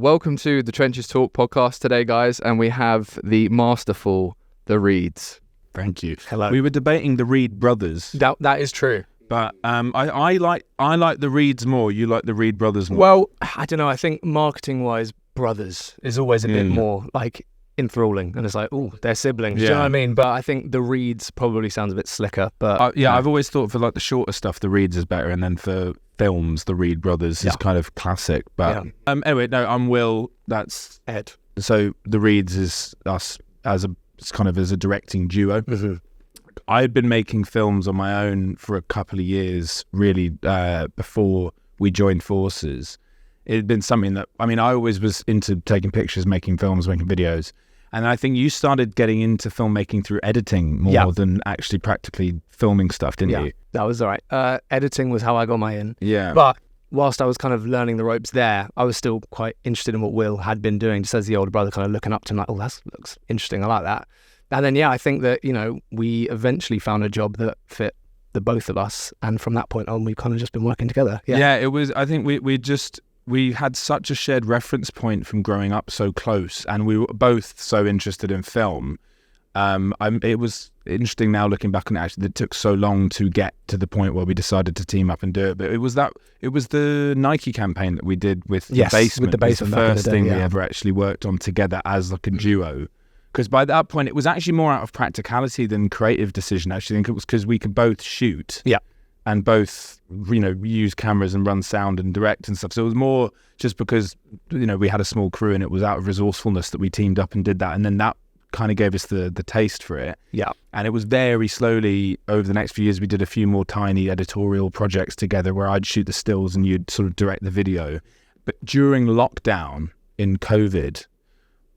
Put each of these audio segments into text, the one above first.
Welcome to the Trenches Talk podcast today, guys, and we have the masterful, the Reids. Thank you. Hello. We were debating the Reid brothers, That is true. but I like the Reids more. You like the Reid brothers more. Well, I don't know. I think marketing-wise, brothers is always a bit more like enthralling, and it's like, oh, they're siblings. Do you know what I mean? But I think the Reids probably sounds a bit slicker. But I've always thought for like the shorter stuff, the Reids is better, and then for films, the Reid brothers is kind of classic. But anyway, no, I'm Will. That's Ed. So the Reids is us as a directing duo. Mm-hmm. I had been making films on my own for a couple of years, really, before we joined forces. It had been something that, I always was into taking pictures, making films, making videos. And I think you started getting into filmmaking through editing more than actually practically filming stuff, didn't you? That was all right. Editing was how I got my in. Yeah. But whilst I was kind of learning the ropes there, I was still quite interested in what Will had been doing, just as the older brother, kind of looking up to him like, oh, that looks interesting. I like that. And then, I think that, we eventually found a job that fit the both of us. And from that point on, we've kind of just been working together. Yeah, it was, I think we had such a shared reference point from growing up so close, and we were both so interested in film. It was interesting now looking back on it, actually, that it took so long to get to the point where we decided to team up and do it. But it was the Nike campaign that we did with the basement. With the basement, it was the first thing we ever actually worked on together as like a duo. Because by that point, it was actually more out of practicality than creative decision. Actually, I think it was because we could both shoot. Yeah. And both, use cameras and run sound and direct and stuff. So it was more just because, we had a small crew and it was out of resourcefulness that we teamed up and did that. And then that kind of gave us the taste for it. Yeah. And it was very slowly over the next few years, we did a few more tiny editorial projects together where I'd shoot the stills and you'd sort of direct the video. But during lockdown in COVID,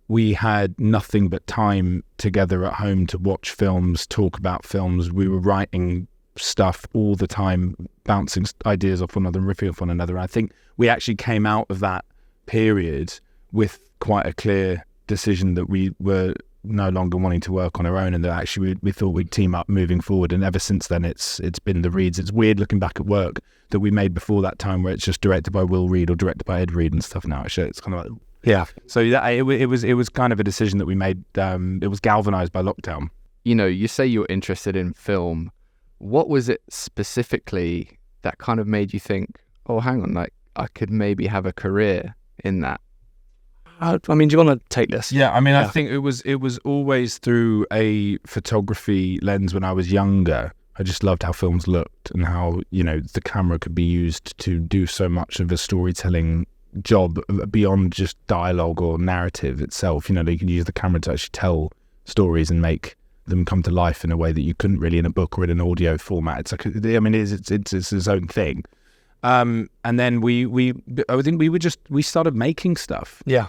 we had nothing but time together at home to watch films, talk about films. We were writing stuff all the time, bouncing ideas off one another and riffing off one another. And I think we actually came out of that period with quite a clear decision that we were no longer wanting to work on our own, and that actually we thought we'd team up moving forward. And ever since then, it's been the Reids. It's weird looking back at work that we made before that time, where it's just directed by Will Reid or directed by Ed Reid and stuff. Now actually, it's kind of like So it was kind of a decision that we made. It was galvanized by lockdown. You say you're interested in film. What was it specifically that kind of made you think, oh, hang on, like I could maybe have a career in that? Do you want to take this? Yeah, I think it was always through a photography lens when I was younger. I just loved how films looked and how, the camera could be used to do so much of a storytelling job beyond just dialogue or narrative itself. You could use the camera to actually tell stories and make them come to life in a way that you couldn't really in a book or in an audio format. It's like, it's its own thing. And then I think we started making stuff. Yeah.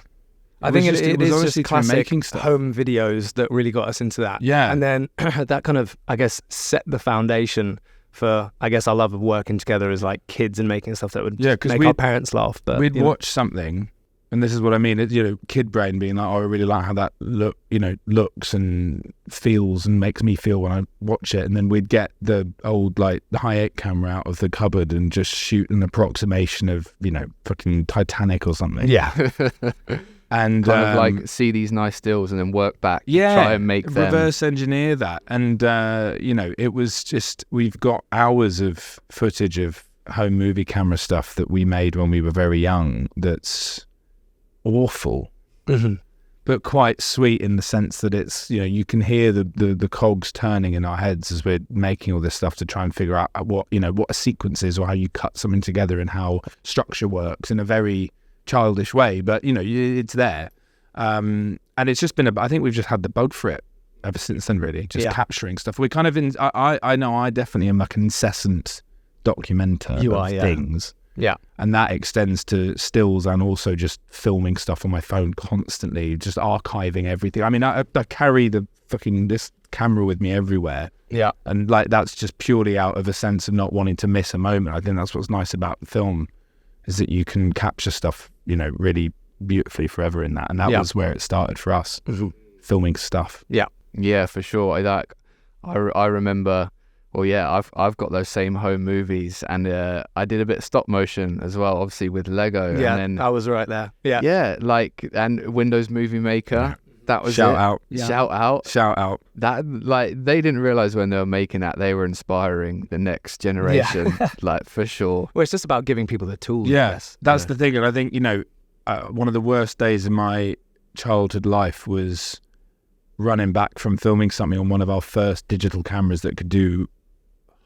I think it is just classic stuff. Home videos that really got us into that. Yeah. And then that kind of, I guess, set the foundation for, I guess, our love of working together as like kids and making stuff that would make our parents laugh. But we'd watch something, and this is what I mean, kid brain being like, oh, I really like how that looks and feels and makes me feel when I watch it. And then we'd get the old, like, the high-8 camera out of the cupboard and just shoot an approximation of, fucking Titanic or something. Yeah. And kind of like see these nice stills and then work back, try and make them. Reverse engineer that. And, it was just, we've got hours of footage of home movie camera stuff that we made when we were very young that's awful, but quite sweet in the sense that it's, you can hear the cogs turning in our heads as we're making all this stuff to try and figure out what a sequence is or how you cut something together and how structure works in a very childish way, but it's there, and it's just been I think we've just had the bug for it ever since then, really, just capturing stuff. We're kind of in I know I definitely am like an incessant documenter of things, and that extends to stills and also just filming stuff on my phone constantly, just archiving everything. I carry this camera with me everywhere, and like that's just purely out of a sense of not wanting to miss a moment. I think that's what's nice about film, is that you can capture stuff, really beautifully forever in that. And that was where it started for us, filming stuff. Yeah, for sure. I remember Well, yeah, I've got those same home movies, and I did a bit of stop motion as well, obviously with Lego. Yeah, and then, I was right there. Yeah. yeah, like, and Windows Movie Maker. That was Shout it. out. Yeah. Shout out. That, like, they didn't realize when they were making that they were inspiring the next generation, like, for sure. Well, it's just about giving people the tools. I Yeah, guess. that's the thing. And I think, one of the worst days in my childhood life was running back from filming something on one of our first digital cameras that could do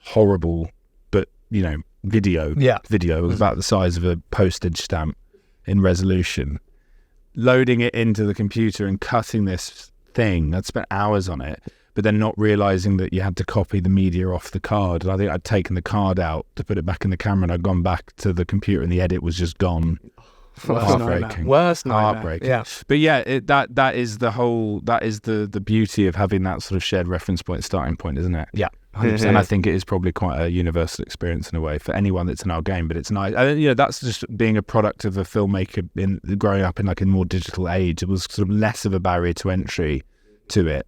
horrible, but, video. Yeah. Video. It was about the size of a postage stamp in resolution. Loading it into the computer and cutting this thing. I'd spent hours on it, but then not realizing that you had to copy the media off the card. And I think I'd taken the card out to put it back in the camera, and I'd gone back to the computer and the edit was just gone. Heartbreaking. Worst nightmare. Heartbreaking. Yeah. But yeah, that is the beauty of having that sort of shared reference point, starting point, isn't it? Yeah. 100%. And I think it is probably quite a universal experience in a way for anyone that's in our game. But it's nice. That's just being a product of a filmmaker in growing up in like a more digital age. It was sort of less of a barrier to entry to it.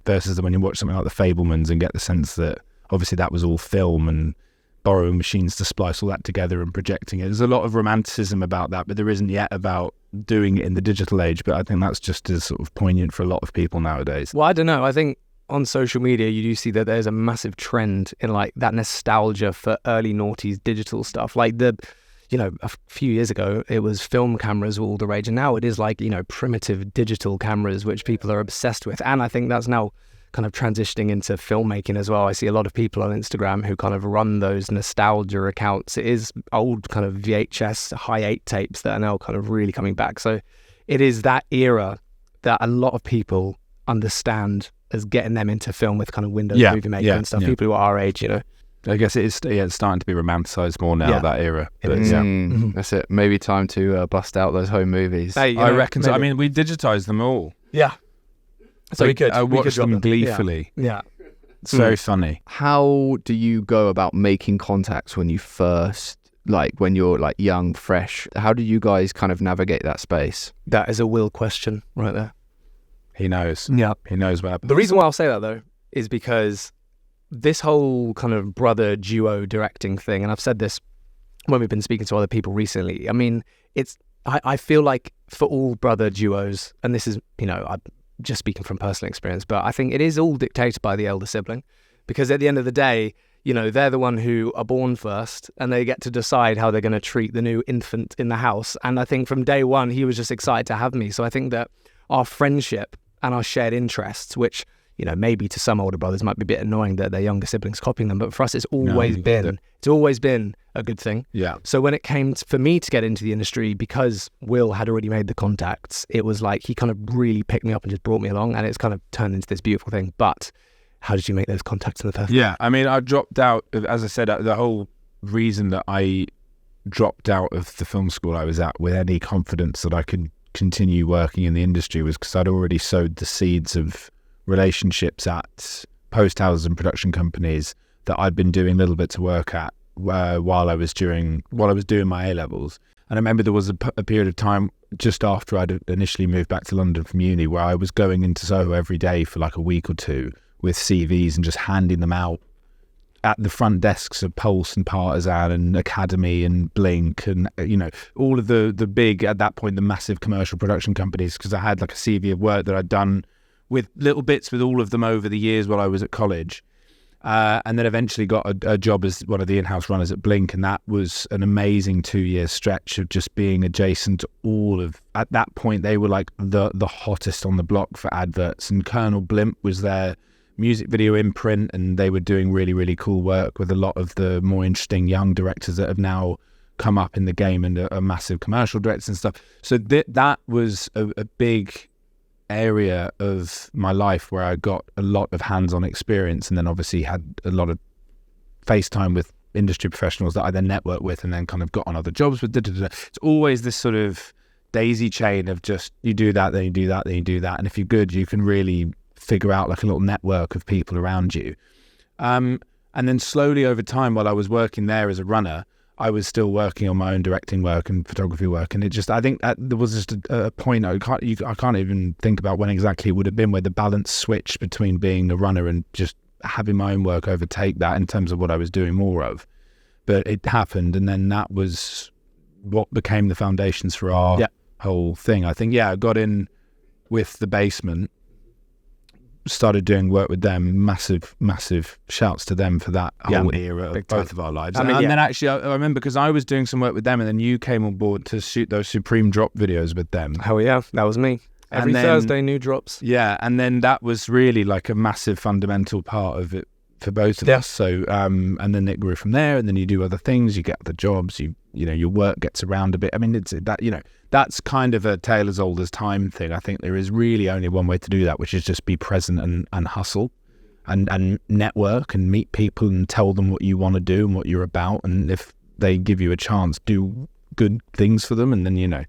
Versus when you watch something like The Fabelmans and get the sense that obviously that was all film and borrowing machines to splice all that together and projecting it. There's a lot of romanticism about that, but there isn't yet about doing it in the digital age. But I think that's just as sort of poignant for a lot of people nowadays. Well, I don't know. I think on social media, you do see that there's a massive trend in like that nostalgia for early noughties digital stuff. Like a few years ago, it was film cameras all the rage. And now it is like, primitive digital cameras, which people are obsessed with. And I think that's now kind of transitioning into filmmaking as well. I see a lot of people on Instagram who kind of run those nostalgia accounts. It is old kind of VHS high 8 tapes that are now kind of really coming back. So it is that era that a lot of people understand as getting them into film with kind of Windows Movie Maker and stuff. People who are our age, I guess it's starting to be romanticised more now, that era. But, That's it. Maybe time to bust out those home movies. Hey, I reckon so. I mean, we digitised them all. Yeah. So we could. I watched them gleefully. Yeah. It's very funny. How do you go about making contacts when you first, when you're like young, fresh? How do you guys kind of navigate that space? That is a Will question right there. He knows. Yeah. He knows what happened. The reason why I'll say that, though, is because this whole kind of brother duo directing thing, and I've said this when we've been speaking to other people recently, I mean, I feel like for all brother duos, and this is, I'm just speaking from personal experience, but I think it is all dictated by the elder sibling, because at the end of the day, they're the one who are born first and they get to decide how they're going to treat the new infant in the house. And I think from day one, he was just excited to have me. So I think that our friendship and our shared interests, which, maybe to some older brothers might be a bit annoying that their younger siblings copying them, but for us, it's always been a good thing. Yeah. So when it came for me to get into the industry, because Will had already made the contacts, it was like he kind of really picked me up and just brought me along, and it's kind of turned into this beautiful thing. But how did you make those contacts in the first place? Yeah, I mean, I dropped out, as I said, the whole reason that I dropped out of the film school I was at with any confidence that I could continue working in the industry was because I'd already sowed the seeds of relationships at post houses and production companies that I'd been doing little bits of work at while I was doing my A-levels. And I remember there was a period of time just after I'd initially moved back to London from uni where I was going into Soho every day for like a week or two with CVs and just handing them out at the front desks of Pulse and Partisan and Academy and Blink and, all of the big, at that point, the massive commercial production companies, because I had like a CV of work that I'd done with little bits with all of them over the years while I was at college. And then eventually got a job as one of the in-house runners at Blink. And that was an amazing 2-year stretch of just being adjacent to all of, at that point, they were like the hottest on the block for adverts. And Colonel Blimp was their music video imprint, and they were doing really, really cool work with a lot of the more interesting young directors that have now come up in the game and are massive commercial directors and stuff. So that was a big area of my life where I got a lot of hands-on experience, and then obviously had a lot of FaceTime with industry professionals that I then networked with and then kind of got on other jobs with. It's always this sort of daisy chain of just you do that, then you do that, then you do that. And if you're good, you can really figure out like a little network of people around you. And then slowly over time, while I was working there as a runner, I was still working on my own directing work and photography work. And I think there was just a point, I can't even think about when exactly it would have been, where the balance switched between being a runner and just having my own work overtake that in terms of what I was doing more of. But it happened, and then that was what became the foundations for our whole thing. I think, I got in with The Basement, started doing work with them. Massive shouts to them for that whole era of both of our lives. And then actually, I remember because I was doing some work with them, and then you came on board to shoot those Supreme Drop videos with them. Oh yeah, that was me. Every Thursday, new drops. Yeah, and then that was really like a massive fundamental part of it for both of us. So, and then it grew from there, and then you do other things, you get other jobs, you know, your work gets around a bit. I mean, it's that, you know, that's kind of a tale as old as time thing. I think there is really only one way to do that, which is just be present and hustle and network and meet people and tell them what you want to do and what you're about. And if they give you a chance, do good things for them. And then, you know,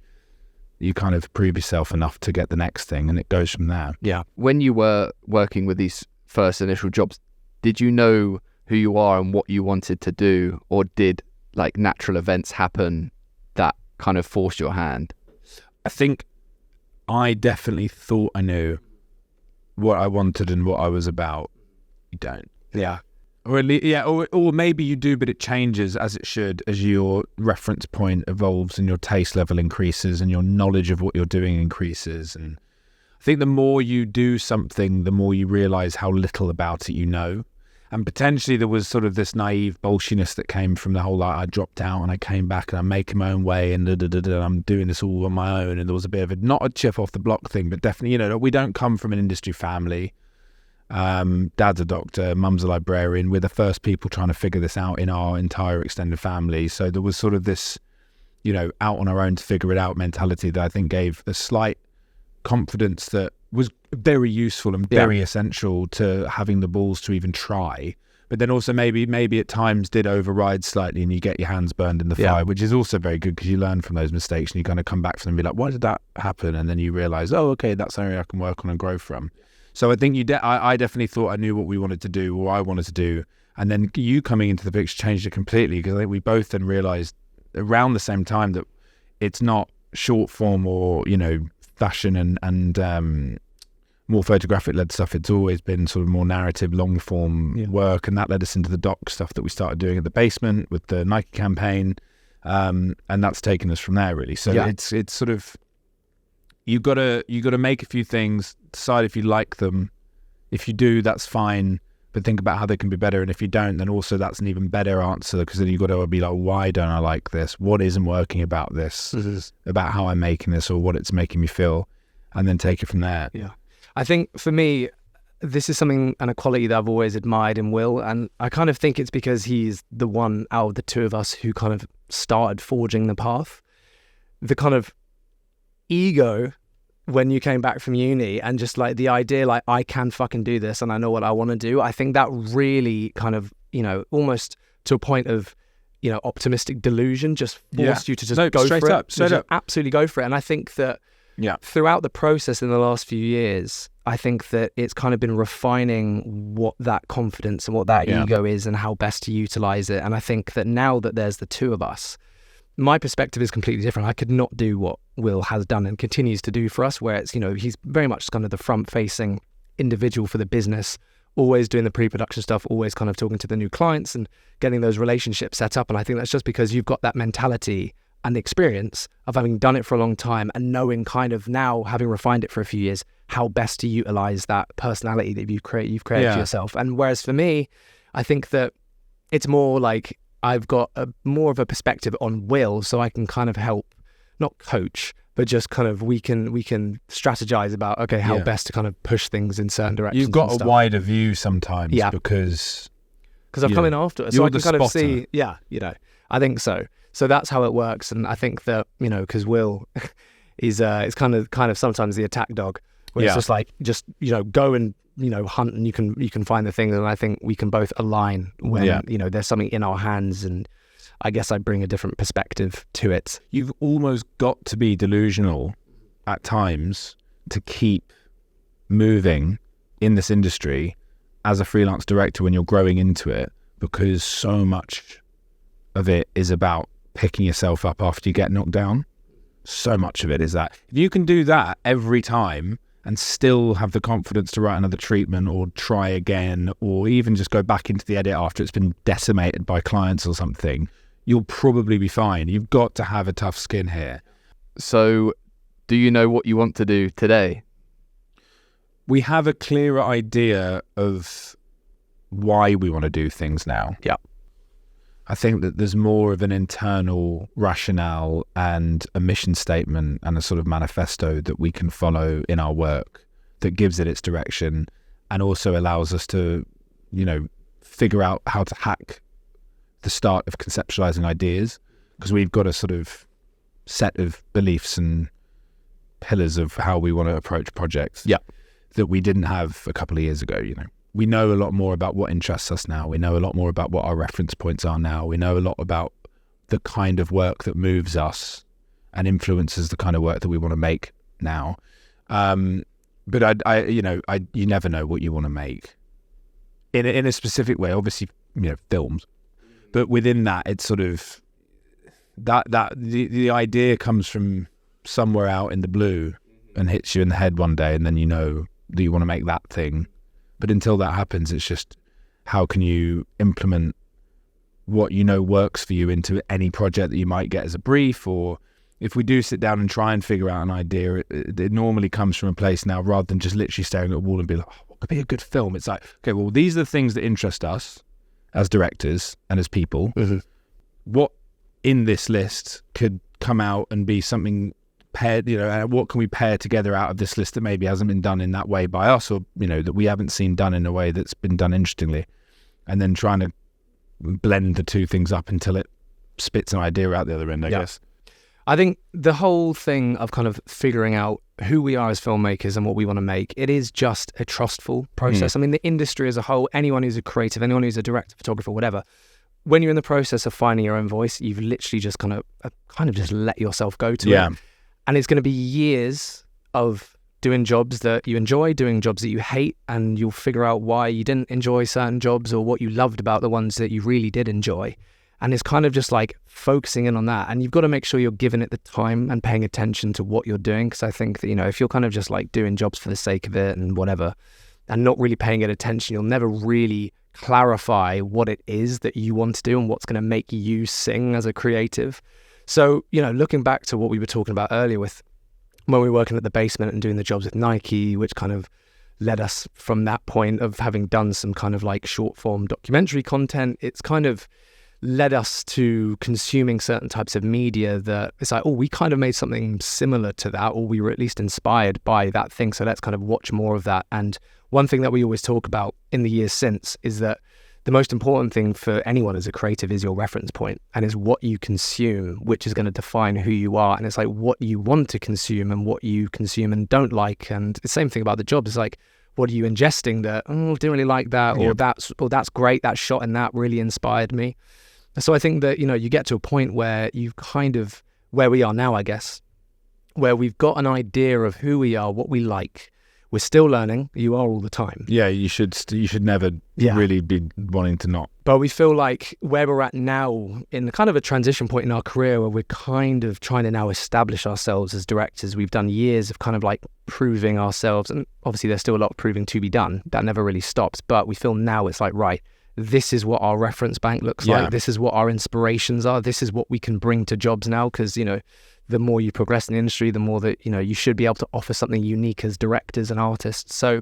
you kind of prove yourself enough to get the next thing, and it goes from there. Yeah. When you were working with these first initial jobs, did you know who you are and what you wanted to do, or did like natural events happen that kind of forced your hand? I think I definitely thought I knew what I wanted and what I was about. You don't. Yeah. Or at least, or maybe you do, but it changes as it should, as your reference point evolves and your taste level increases and your knowledge of what you're doing increases. And I think the more you do something, the more you realize how little about it you know. And potentially there was sort of this naive bullshiness that came from the whole, like, I dropped out and I came back and I'm making my own way and I'm doing this all on my own. And there was a bit of not a chip off the block thing, but definitely, you know, we don't come from an industry family. Dad's a doctor, mum's a librarian. We're the first people trying to figure this out in our entire extended family. So there was sort of this, you know, out on our own to figure it out mentality that I think gave a slight confidence that was very useful and very essential to having the balls to even try. But then also maybe at times did override slightly, and you get your hands burned in the fire, which is also very good because you learn from those mistakes and you kind of come back from them and be like, why did that happen? And then you realize, oh, okay, that's something I can work on and grow from. So I think I definitely thought I knew what we wanted to do, or I wanted to do. And then you coming into the picture changed it completely, because I think we both then realized around the same time that it's not short form or, you know, fashion and more photographic led stuff. It's always been sort of more narrative, long form work. And that led us into the doc stuff that we started doing at The Basement with the Nike campaign. And that's taken us from there, really. So it's sort of, you gotta make a few things, decide if you like them. If you do, that's fine, but think about how they can be better. And if you don't, then also that's an even better answer, because then you got to be like, why don't I like this? What isn't working about this? About how I'm making this, or what it's making me feel, and then take it from there. Yeah, I think for me, this is something and a quality that I've always admired in Will, and I kind of think it's because he's the one out of the two of us who kind of started forging the path. The kind of ego when you came back from uni, and just like the idea, like, I can fucking do this and I know what I want to do. I think that really kind of, you know, almost to a point of, you know, optimistic delusion, just forced you to just go for it. Straight up. Absolutely go for it. And I think that throughout the process in the last few years, I think that it's kind of been refining what that confidence and what that ego is and how best to utilize it. And I think that now that there's the two of us, my perspective is completely different. I could not do what Will has done and continues to do for us, where it's, you know, he's very much kind of the front-facing individual for the business, always doing the pre-production stuff, always kind of talking to the new clients and getting those relationships set up. And I think that's just because you've got that mentality and the experience of having done it for a long time and knowing kind of now, having refined it for a few years, how best to utilize that personality that you've created for yourself. And whereas for me, I think that it's more like I've got more of a perspective on Will, so I can kind of help, not coach, but just kind of we can strategize about, okay, how best to kind of push things in certain directions. You've got a wider view sometimes, because I've come in after it, so I can kind of see. Yeah, you know, I think so. So that's how it works, and I think that, you know, because Will is kind of sometimes the attack dog, where it's just like, just, you know, go and, you know, hunt, and you can find the things. And I think we can both align when you know, there's something in our hands, and I guess I bring a different perspective to it. You've almost got to be delusional at times to keep moving in this industry as a freelance director when you're growing into it, because so much of it is about picking yourself up after you get knocked down. So much of it is that. If you can do that every time and still have the confidence to write another treatment or try again, or even just go back into the edit after it's been decimated by clients or something, you'll probably be fine. You've got to have a tough skin here. So do you know what you want to do today? We have a clearer idea of why we want to do things now. Yeah. I think that there's more of an internal rationale and a mission statement and a sort of manifesto that we can follow in our work that gives it its direction and also allows us to, figure out how to hack the start of conceptualizing ideas, because we've got a sort of set of beliefs and pillars of how we want to approach projects that we didn't have a couple of years ago. We know a lot more about what interests us now. We know a lot more about what our reference points are now. We know a lot about the kind of work that moves us and influences the kind of work that we want to make now. But you never know what you want to make in a specific way. Obviously, films, but within that, it's sort of the idea comes from somewhere out in the blue and hits you in the head one day, and then you know that you want to make that thing. But until that happens, it's just how can you implement what works for you into any project that you might get as a brief. Or if we do sit down and try and figure out an idea, it normally comes from a place now rather than just literally staring at a wall and be like, what could be a good film? It's like, okay, well, these are the things that interest us as directors and as people. Mm-hmm. What in this list could come out and be something paired, what can we pair together out of this list that maybe hasn't been done in that way by us, or that we haven't seen done in a way that's been done interestingly, and then trying to blend the two things up until it spits an idea out the other end, I guess. I think the whole thing of kind of figuring out who we are as filmmakers and what we want to make, it is just a trustful process. I mean, the industry as a whole, anyone who's a creative, anyone who's a director, photographer, whatever, when you're in the process of finding your own voice, you've literally just kind of just let yourself go to it. And it's going to be years of doing jobs that you enjoy, doing jobs that you hate, and you'll figure out why you didn't enjoy certain jobs or what you loved about the ones that you really did enjoy. And it's kind of just like focusing in on that. And you've got to make sure you're giving it the time and paying attention to what you're doing. Because I think that, if you're kind of just like doing jobs for the sake of it and whatever, and not really paying it attention, you'll never really clarify what it is that you want to do and what's going to make you sing as a creative. So, looking back to what we were talking about earlier with when we were working at the basement and doing the jobs with Nike, which kind of led us from that point of having done some kind of like short form documentary content, it's kind of led us to consuming certain types of media that it's like, we kind of made something similar to that, or we were at least inspired by that thing. So let's kind of watch more of that. And one thing that we always talk about in the years since is that the most important thing for anyone as a creative is your reference point, and is what you consume, which is going to define who you are. And it's like what you want to consume and what you consume and don't like. And the same thing about the job. It's like, what are you ingesting that, didn't really like that, or that's great, that shot in that really inspired me. So I think that, you get to a point where you've kind of, where we are now, I guess, where we've got an idea of who we are, what we like. We're still learning. You are all the time. Yeah, you should never really be wanting to not. But we feel like where we're at now, in kind of a transition point in our career, where we're kind of trying to now establish ourselves as directors. We've done years of kind of like proving ourselves, and obviously there's still a lot of proving to be done. That never really stops. But we feel now it's like, right, this is what our reference bank looks like. This is what our inspirations are. This is what we can bring to jobs now, because the more you progress in the industry, the more that, you should be able to offer something unique as directors and artists. So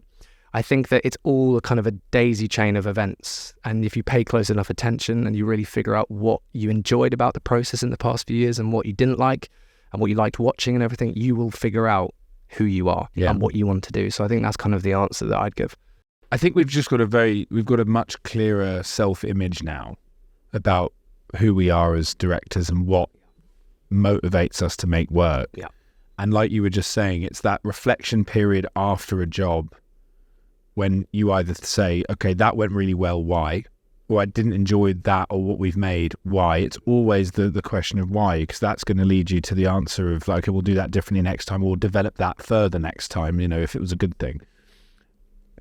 I think that it's all a kind of a daisy chain of events. And if you pay close enough attention and you really figure out what you enjoyed about the process in the past few years and what you didn't like and what you liked watching and everything, you will figure out who you are and what you want to do. So I think that's kind of the answer that I'd give. I think we've got a much clearer self-image now about who we are as directors and what motivates us to make work. And like you were just saying, it's that reflection period after a job when you either say, okay, that went really well, why? Or I didn't enjoy that or what we've made, why? It's always the question of why, because that's going to lead you to the answer of like, okay, we'll do that differently next time, or we'll develop that further next time, if it was a good thing.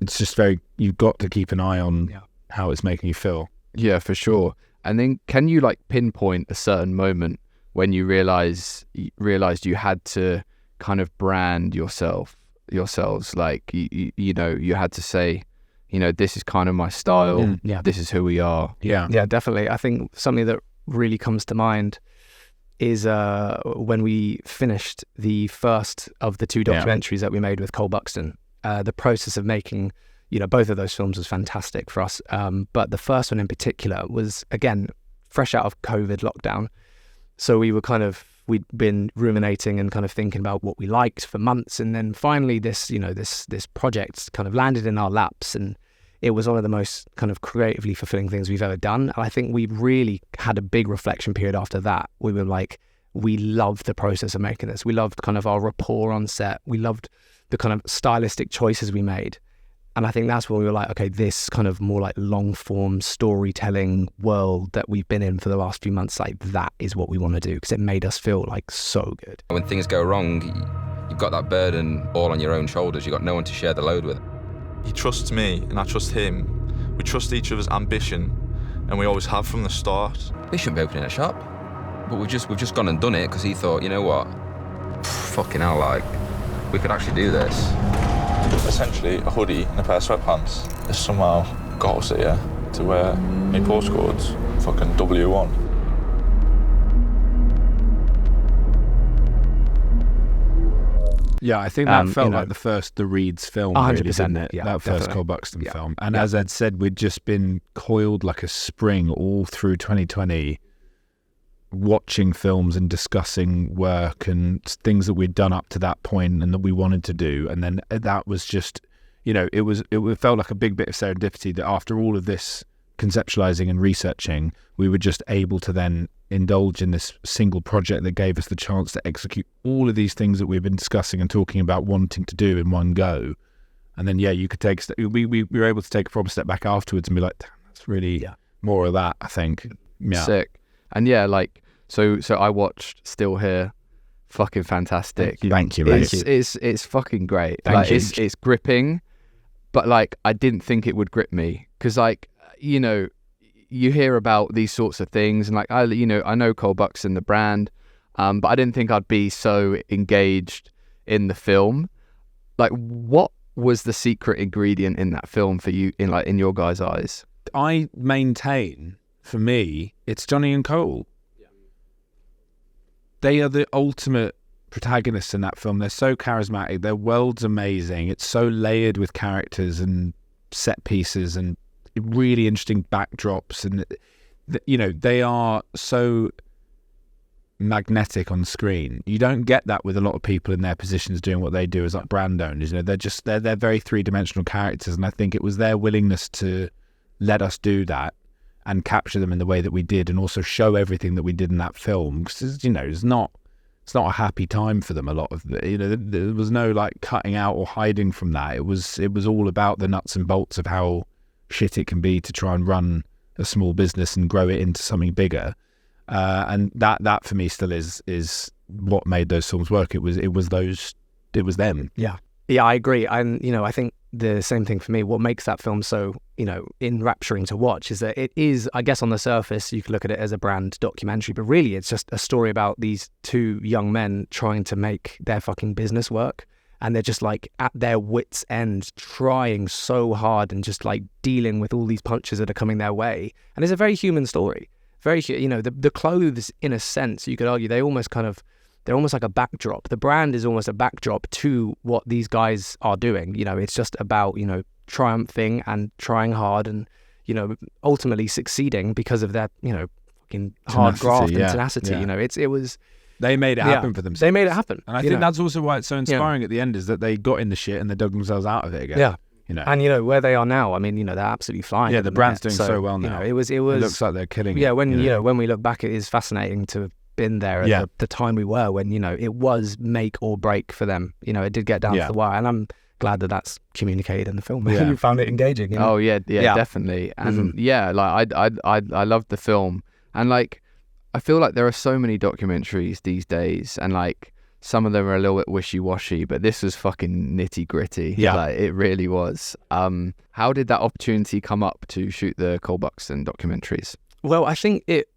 It's just you've got to keep an eye on how it's making you feel. Yeah, for sure. And then can you like pinpoint a certain moment when you realized you had to kind of brand yourself yourselves? Like you know, you had to say, you know, this is kind of my style. This is who we are. Yeah, definitely. I think something that really comes to mind is when we finished the first of the 2 documentaries that we made with Cole Buxton. The process of making, you know, both of those films was fantastic for us. But the first one in particular was, again, fresh out of COVID lockdown. So we'd been ruminating and kind of thinking about what we liked for months. And then finally this project kind of landed in our laps, and it was one of the most kind of creatively fulfilling things we've ever done. And I think we really had a big reflection period after that. We were like, we loved the process of making this. We loved kind of our rapport on set. We loved the kind of stylistic choices we made. And I think that's when we were like, okay, this kind of more like long form storytelling world that we've been in for the last few months, like that is what we want to do, because it made us feel like so good. When things go wrong, you've got that burden all on your own shoulders. You've got no one to share the load with. He trusts me and I trust him. We trust each other's ambition, and we always have from the start. We shouldn't be opening a shop, but we've just gone and done it because he thought, you know what, fucking hell, like, we could actually do this. Essentially, a hoodie and a pair of sweatpants has somehow got us here to where my postcode's fucking W1. Yeah, I think that felt like the Reids film, 100%, really, didn't it? yeah, that first definitely. Cole Buxton film. And as Ed said, we'd just been coiled like a spring all through 2020, watching films and discussing work and things that we'd done up to that point and that we wanted to do. And then that was just, you know, it felt like a big bit of serendipity that after all of this conceptualizing and researching, we were just able to then indulge in this single project that gave us the chance to execute all of these things that we've been discussing and talking about wanting to do in one go. And then you could take we were able to take a proper step back afterwards and be like, damn, that's really more of that, I think. Sick. And like so I watched Still Here. Fucking fantastic. Thank you. It's fucking great. Thank you. It's gripping, but like I didn't think it would grip me, because like, you know, you hear about these sorts of things, and like I know Cole Buxton, the brand, but I didn't think I'd be so engaged in the film. Like, what was the secret ingredient in that film for you, in your guys' eyes? I maintain, for me, it's Johnny and Cole. They are the ultimate protagonists in that film. They're so charismatic. Their world's amazing. It's so layered with characters and set pieces and really interesting backdrops, and you know, they are so magnetic on screen. You don't get that with a lot of people in their positions doing what they do as like brand owners. You know, they're very three-dimensional characters, and I think it was their willingness to let us do that and capture them in the way that we did, and also show everything that we did in that film, because, you know, it's not a happy time for them. A lot of there was no like cutting out or hiding from that. It was all about the nuts and bolts of how shit it can be to try and run a small business and grow it into something bigger, and that for me still is what made those films work. It was them. Yeah, I agree. And you know, I think the same thing for me. What makes that film so, you know, enrapturing to watch is that it is, I guess on the surface you could look at it as a brand documentary, but really it's just a story about these 2 young men trying to make their fucking business work. And they're just like at their wits' end, trying so hard and just like dealing with all these punches that are coming their way. And it's a very human story. Very, you know, the clothes, in a sense, you could argue, they're almost like a backdrop. The brand is almost a backdrop to what these guys are doing. You know, it's just about, you know, triumphing and trying hard and, you know, ultimately succeeding because of their, you know, fucking hard graft and tenacity. Yeah. You know, it was... They made it happen for themselves. They made it happen. And I think that's also why it's so inspiring at the end, is that they got in the shit and they dug themselves out of it again. Yeah. You know. And you know where they are now. I mean, you know, they're absolutely fine. Yeah, the brand's doing so well now. You know, it looks like they're killing it. Yeah, when you know, when we look back, it is fascinating to have been there at the time we were, when, you know, it was make or break for them. You know, it did get down to the wire, and I'm glad that that's communicated in the film. Yeah. You found it engaging. You know? Oh yeah, definitely. And like I loved the film, and like I feel like there are so many documentaries these days, and like some of them are a little bit wishy-washy, but this was fucking nitty-gritty. Yeah. Like, it really was. How did that opportunity come up to shoot the Cole Buxton documentaries? Well, I think it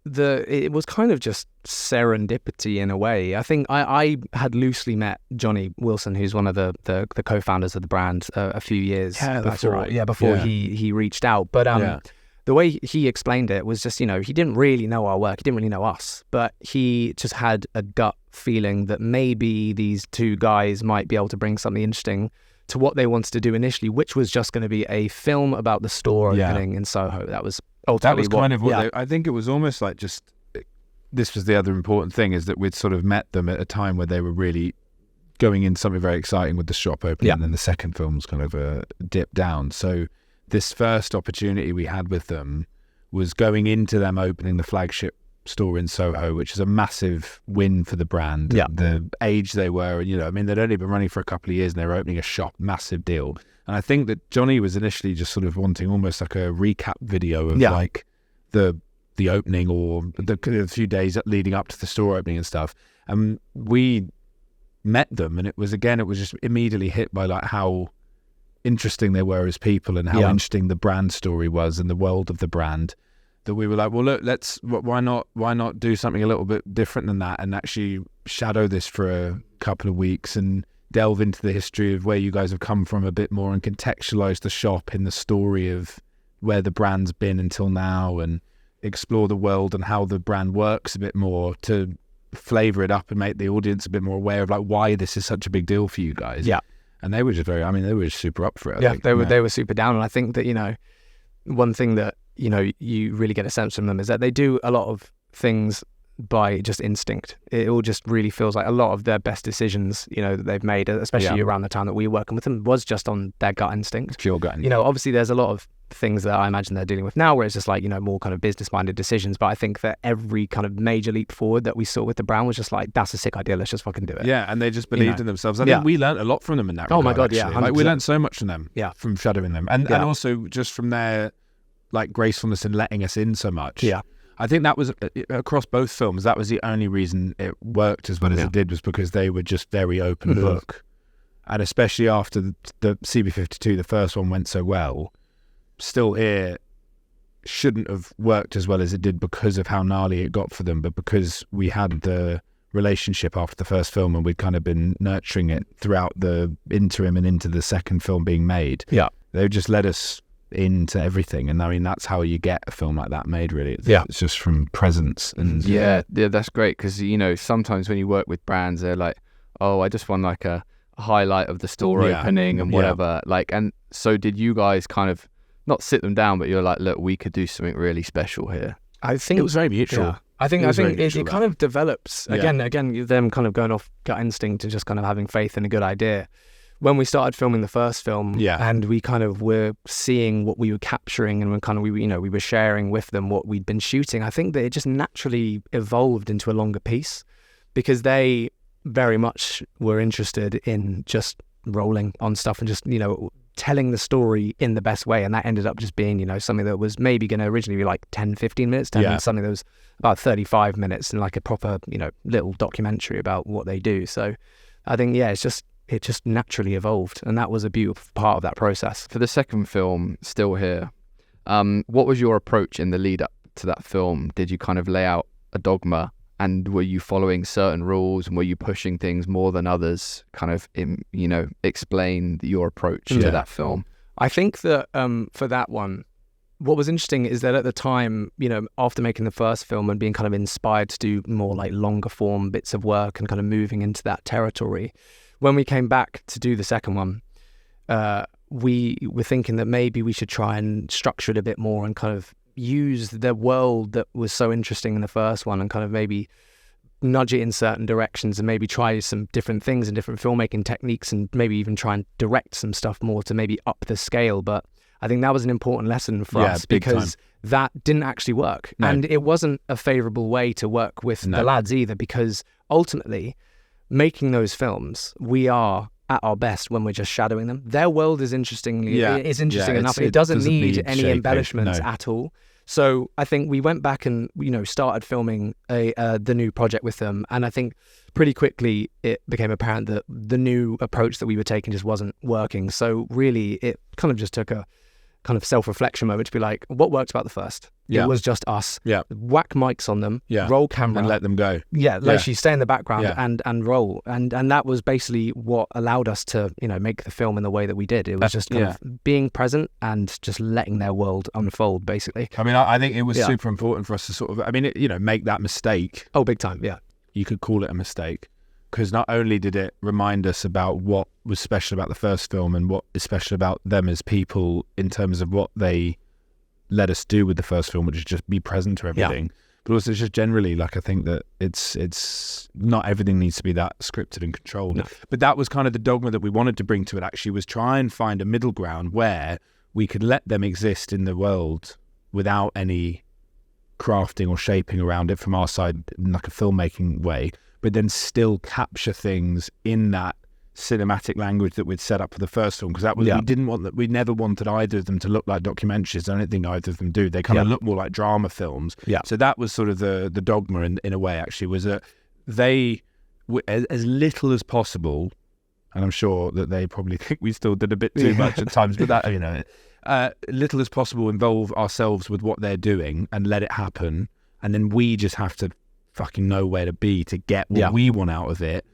was kind of just serendipity in a way. I think I had loosely met Johnny Wilson, who's one of the co-founders of the brand, a few years before. Right. Yeah, before he reached out. But the way he explained it was just, he didn't really know our work. He didn't really know us, but he just had a gut feeling that maybe these two guys might be able to bring something interesting to what they wanted to do initially, which was just going to be a film about the store opening in Soho. That was ultimately I think it was almost like this was the other important thing, is that we'd sort of met them at a time where they were really going in something very exciting with the shop opening, and then the second film was kind of a dip down. So this first opportunity we had with them was going into them opening the flagship store in Soho, which is a massive win for the brand. The age they were, they'd only been running for a couple of years and they were opening a shop, massive deal. And I think that Johnny was initially just sort of wanting almost like a recap video of like the opening or the few days leading up to the store opening and stuff. And we met them, and it was just immediately hit by like how interesting they were as people and how interesting the brand story was and the world of the brand, that we were like, well, look, why not do something a little bit different than that and actually shadow this for a couple of weeks and delve into the history of where you guys have come from a bit more and contextualize the shop in the story of where the brand's been until now, and explore the world and how the brand works a bit more to flavor it up and make the audience a bit more aware of like why this is such a big deal for you guys. And they were just they were just super up for it. I think. They were super down. And I think that, one thing that, you really get a sense from them is that they do a lot of things by just instinct. It all just really feels like a lot of their best decisions, that they've made, especially around the time that we were working with them, was just on their gut instinct. Pure gut instinct. Obviously there's a lot of things that I imagine they're dealing with now where it's just like, more kind of business-minded decisions. But I think that every kind of major leap forward that we saw with the brand was just like, that's a sick idea, let's just fucking do it. Yeah, and they just believed in themselves. I think we learned a lot from them in that regard. Oh my God, actually. yeah. Like, we learned so much from them, from shadowing them. And also just from their like gracefulness in letting us in so much. Yeah. I think that was, across both films, that was the only reason it worked as well as it did, was because they were just very open book. And especially after the CB52, the first one went so well, Still Here shouldn't have worked as well as it did because of how gnarly it got for them, but because we had the relationship after the first film and we'd kind of been nurturing it throughout the interim and into the second film being made. They just led us into everything, and that's how you get a film like that made, really. It's just from presence. And that's great, because sometimes when you work with brands, they're like, oh, I just want like a highlight of the store opening and whatever. Like, and so did you guys kind of not sit them down, but you're like, look, we could do something really special here? I think it was very mutual. I think it kind of develops again them kind of going off gut instinct and just kind of having faith in a good idea. When we started filming the first film, and we kind of were seeing what we were capturing, and we were sharing with them what we'd been shooting, I think that it just naturally evolved into a longer piece, because they very much were interested in just rolling on stuff and just telling the story in the best way, and that ended up just being something that was maybe going to originally be like 10-15 minutes, something that was about 35 minutes, and like a proper little documentary about what they do. So I think it just naturally evolved, and that was a beautiful part of that process. For the second film, Still Here, what was your approach in the lead up to that film? Did you kind of lay out a dogma, and were you following certain rules, and were you pushing things more than others? Kind of, explain your approach to that film. I think that for that one, what was interesting is that at the time, after making the first film and being kind of inspired to do more like longer form bits of work and kind of moving into that territory, when we came back to do the second one, we were thinking that maybe we should try and structure it a bit more and kind of use the world that was so interesting in the first one and kind of maybe nudge it in certain directions and maybe try some different things and different filmmaking techniques and maybe even try and direct some stuff more to maybe up the scale. But I think that was an important lesson for us, because that didn't actually work. No. And it wasn't a favourable way to work with the lads either, because ultimately, making those films, we are at our best when we're just shadowing them. Their world is interesting enough. It doesn't need any embellishments at all. So I think we went back and started filming the new project with them, and I think pretty quickly it became apparent that the new approach that we were taking just wasn't working. So really, it kind of just took a kind of self-reflection moment to be like, what worked about the first? Yeah. It was just us. Yeah. Whack mics on them. Yeah. Roll camera. And let them go. Yeah, literally stay in the background Yeah. and roll. And that was basically what allowed us to, make the film in the way that we did. It was just kind of being present and just letting their world unfold, basically. I mean, I think it was super important for us to sort of, make that mistake. Oh, big time, yeah. You could call it a mistake, because not only did it remind us about what was special about the first film and what is special about them as people in terms of what they let us do with the first film, which is just be present to everything. But also just generally, like, I think that it's not everything needs to be that scripted and controlled. No. But that was kind of the dogma that we wanted to bring to it, actually, was try and find a middle ground where we could let them exist in the world without any crafting or shaping around it from our side in like a filmmaking way, but then still capture things in that cinematic language that we'd set up for the first film, because that was we never wanted either of them to look like documentaries. I don't think either of them do. They kind of look more like drama films. So that was sort of the dogma in a way, actually, was that they, as little as possible, and I'm sure that they probably think we still did a bit too much at times, but that, little as possible involve ourselves with what they're doing and let it happen, and then we just have to fucking know where to be to get what we want out of it,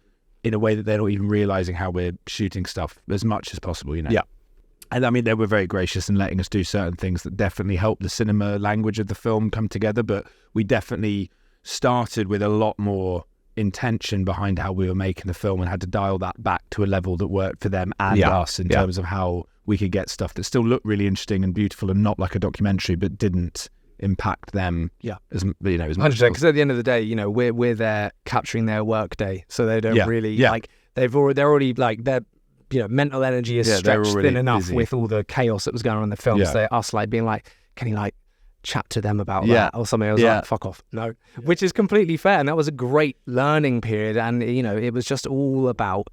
in a way that they're not even realizing how we're shooting stuff as much as possible, And I mean, they were very gracious in letting us do certain things that definitely helped the cinema language of the film come together, but we definitely started with a lot more intention behind how we were making the film and had to dial that back to a level that worked for them and us in terms of how we could get stuff that still looked really interesting and beautiful and not like a documentary, but didn't impact them as much 100%, because at the end of the day, we're there capturing their work day, so they don't really like they're already like their mental energy is stretched thin enough busy with all the chaos that was going on in the film. So us like being like, can you like chat to them about that or something? I was like, fuck off, no, which is completely fair, and that was a great learning period, and it was just all about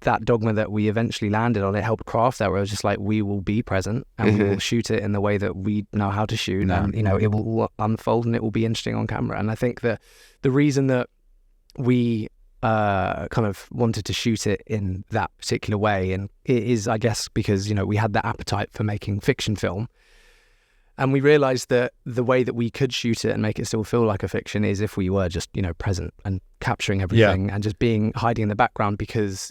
that dogma that we eventually landed on. It helped craft that, where it was just like, we will be present and we will shoot it in the way that we know how to shoot, and it will all unfold and it will be interesting on camera. And I think that the reason that we kind of wanted to shoot it in that particular way, and it is, I guess, because we had that appetite for making fiction film. And we realised that the way that we could shoot it and make it still feel like a fiction is if we were just, present and capturing everything and just hiding in the background, because,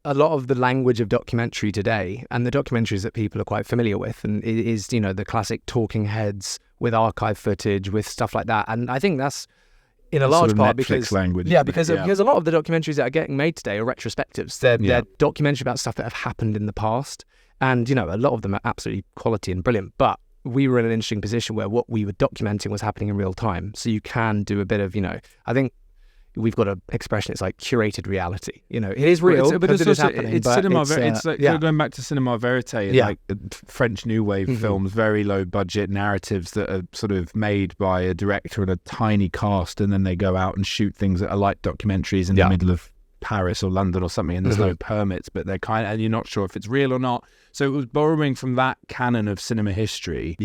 a lot of the language of documentary today and the documentaries that people are quite familiar with, and it is, the classic talking heads with archive footage, with stuff like that. And I think that's in a large part because language. Because a lot of the documentaries that are getting made today are retrospectives. They're documentary about stuff that have happened in the past. And, a lot of them are absolutely quality and brilliant, but we were in an interesting position where what we were documenting was happening in real time. So you can do a bit of, I think we've got an expression, it's like curated reality. It is real, but it's happening. It's cinema. It's like going back to cinema verite, like French New Wave films, very low budget narratives that are sort of made by a director and a tiny cast, and then they go out and shoot things that are like documentaries in the middle of Paris or London or something, and there's no permits, but they're and you're not sure if it's real or not. So it was borrowing from that canon of cinema history,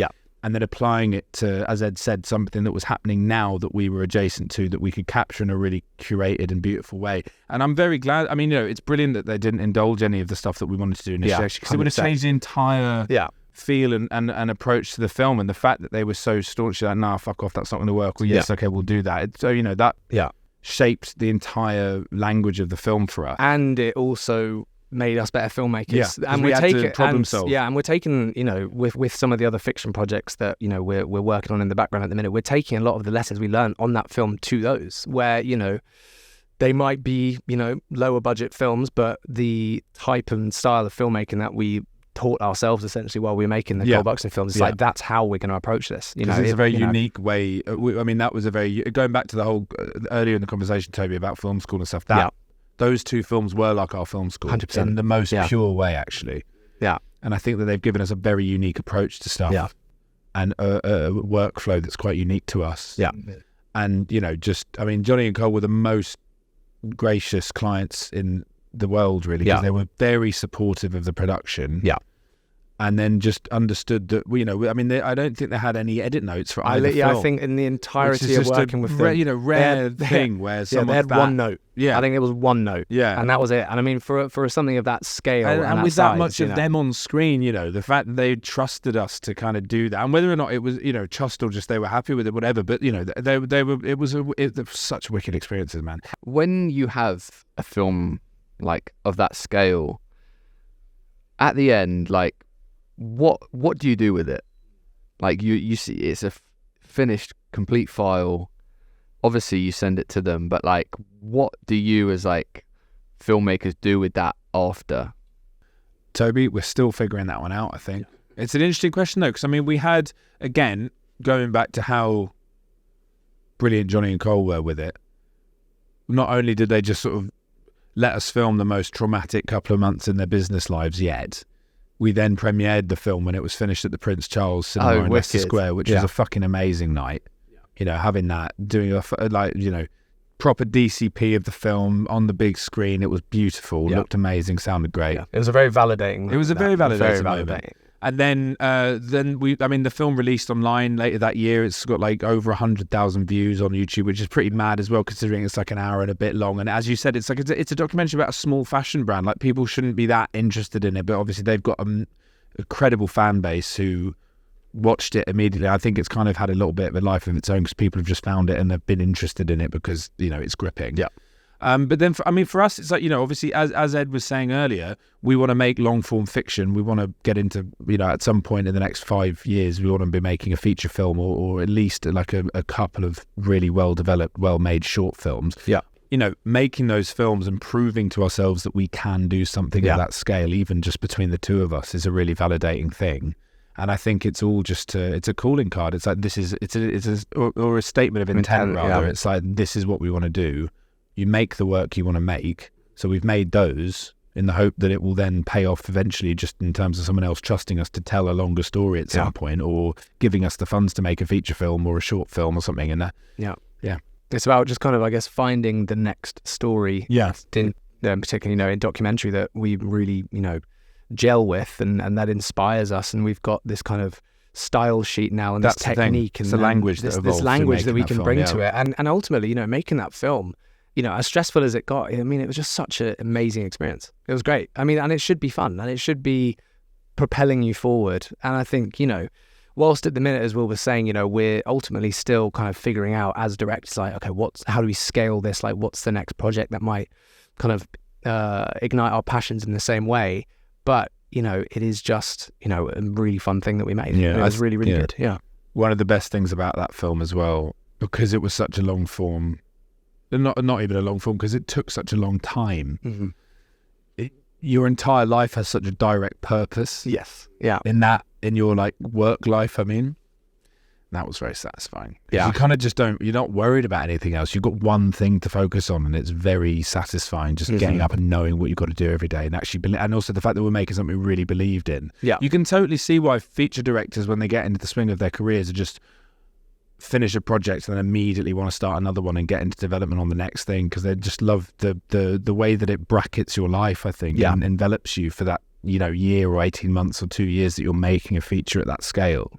and then applying it to, as Ed said, something that was happening now that we were adjacent to, that we could capture in a really curated and beautiful way. And I'm very glad. I mean, it's brilliant that they didn't indulge any of the stuff that we wanted to do initially, because it would have changed the entire feel and approach to the film. And the fact that they were so staunchly like, nah, fuck off, that's not going to work. Well, yes, okay, we'll do that. So that shaped the entire language of the film for us, and it also made us better filmmakers. And we had to problem solve. And we're taking, with some of the other fiction projects that we're working on in the background at the minute, we're taking a lot of the lessons we learned on that film to those, where they might be lower budget films, but the type and style of filmmaking that we taught ourselves essentially while we were making the Cole Buxton films. It's like, that's how we're going to approach this. It's a very unique way. I mean, that was a very, going back to the whole, earlier in the conversation, Toby, about film school and stuff, those two films were like our film school 100%. in the most pure way, actually. And I think that they've given us a very unique approach to stuff and a workflow that's quite unique to us. And, Johnny and Cole were the most gracious clients in the world, really, because they were very supportive of the production. and then just understood that, you know, I mean, I don't think they had any edit notes for either film. I think in the entirety of working with them, rare thing where someone they had one note. Yeah, I think it was one note. Yeah, and that was it. And I mean, for something of that scale and that with size, that much of them on screen, you know, the fact that they trusted us to kind of do that, and whether or not it was, you know, trust or just they were happy with it, whatever. But you know, they were. It was such wicked experiences, man. When you have a film like of that scale, at the end, like, what do you do with it? Like, you see it's a finished complete file, obviously you send it to them, but like, what do you as like filmmakers do with that after? Toby, we're still figuring that one out. I think it's an interesting question though, because I mean, we had, again, going back to how brilliant Johnny and Cole were with it, not only did they just sort of let us film the most traumatic couple of months in their business lives yet, we then premiered the film when it was finished at the Prince Charles Cinema in Leicester Square, which was a fucking amazing night. You know, having that, doing a, like, you know, proper DCP of the film on the big screen. It was beautiful, looked amazing, sounded great. Yeah. It was a very validating. It was a very validating moment. Validating. And then the film released online later that year. It's got like over 100,000 views on YouTube, which is pretty mad as well, considering it's like an hour and a bit long. And as you said, it's like it's a documentary about a small fashion brand. Like, people shouldn't be that interested in it, but obviously they've got a credible fan base who watched it immediately. I think it's kind of had a little bit of a life of its own because people have just found it and have been interested in it because, you know, it's gripping. Yeah. But then, for us, it's like, you know, obviously, as Ed was saying earlier, we want to make long-form fiction. We want to get into, you know, at some point in the next 5 years, we want to be making a feature film or at least like a couple of really well-developed, well-made short films. Yeah. You know, making those films and proving to ourselves that we can do something of that scale, even just between the two of us, is a really validating thing. And I think it's all just it's a calling card. It's like, it's a statement of intent rather. Yeah. It's like, this is what we want to do. You make the work you want to make. So we've made those in the hope that it will then pay off eventually, just in terms of someone else trusting us to tell a longer story at some point, or giving us the funds to make a feature film or a short film or something. And it's about just kind of, I guess, finding the next story. Yeah. Particularly, you know, in documentary that we really, you know, gel with and that inspires us. And we've got this kind of style sheet now and that's this technique and the language this language that we can bring to it. And ultimately, you know, making that film, you know, as stressful as it got, I mean, it was just such an amazing experience. It was great. I mean, and it should be fun and it should be propelling you forward. And I think, you know, whilst at the minute, as Will was saying, you know, we're ultimately still kind of figuring out as directors, like, okay, how do we scale this? Like, what's the next project that might kind of ignite our passions in the same way? But, you know, it is just, you know, a really fun thing that we made. Yeah, it was really, really good. Yeah. One of the best things about that film as well, because it was such a long form, not even a long film, because it took such a long time. Mm-hmm. Your entire life has such a direct purpose. Yes. Yeah. In your like work life, I mean, that was very satisfying. Yeah. You kind of just you're not worried about anything else. You've got one thing to focus on, and it's very satisfying just getting up and knowing what you've got to do every day, and actually, and also the fact that we're making something we really believed in. Yeah. You can totally see why feature directors, when they get into the swing of their careers, are just finish a project and then immediately want to start another one and get into development on the next thing, because they just love the way that it brackets your life, I think, and envelops you for that, you know, year or 18 months or 2 years that you're making a feature at that scale.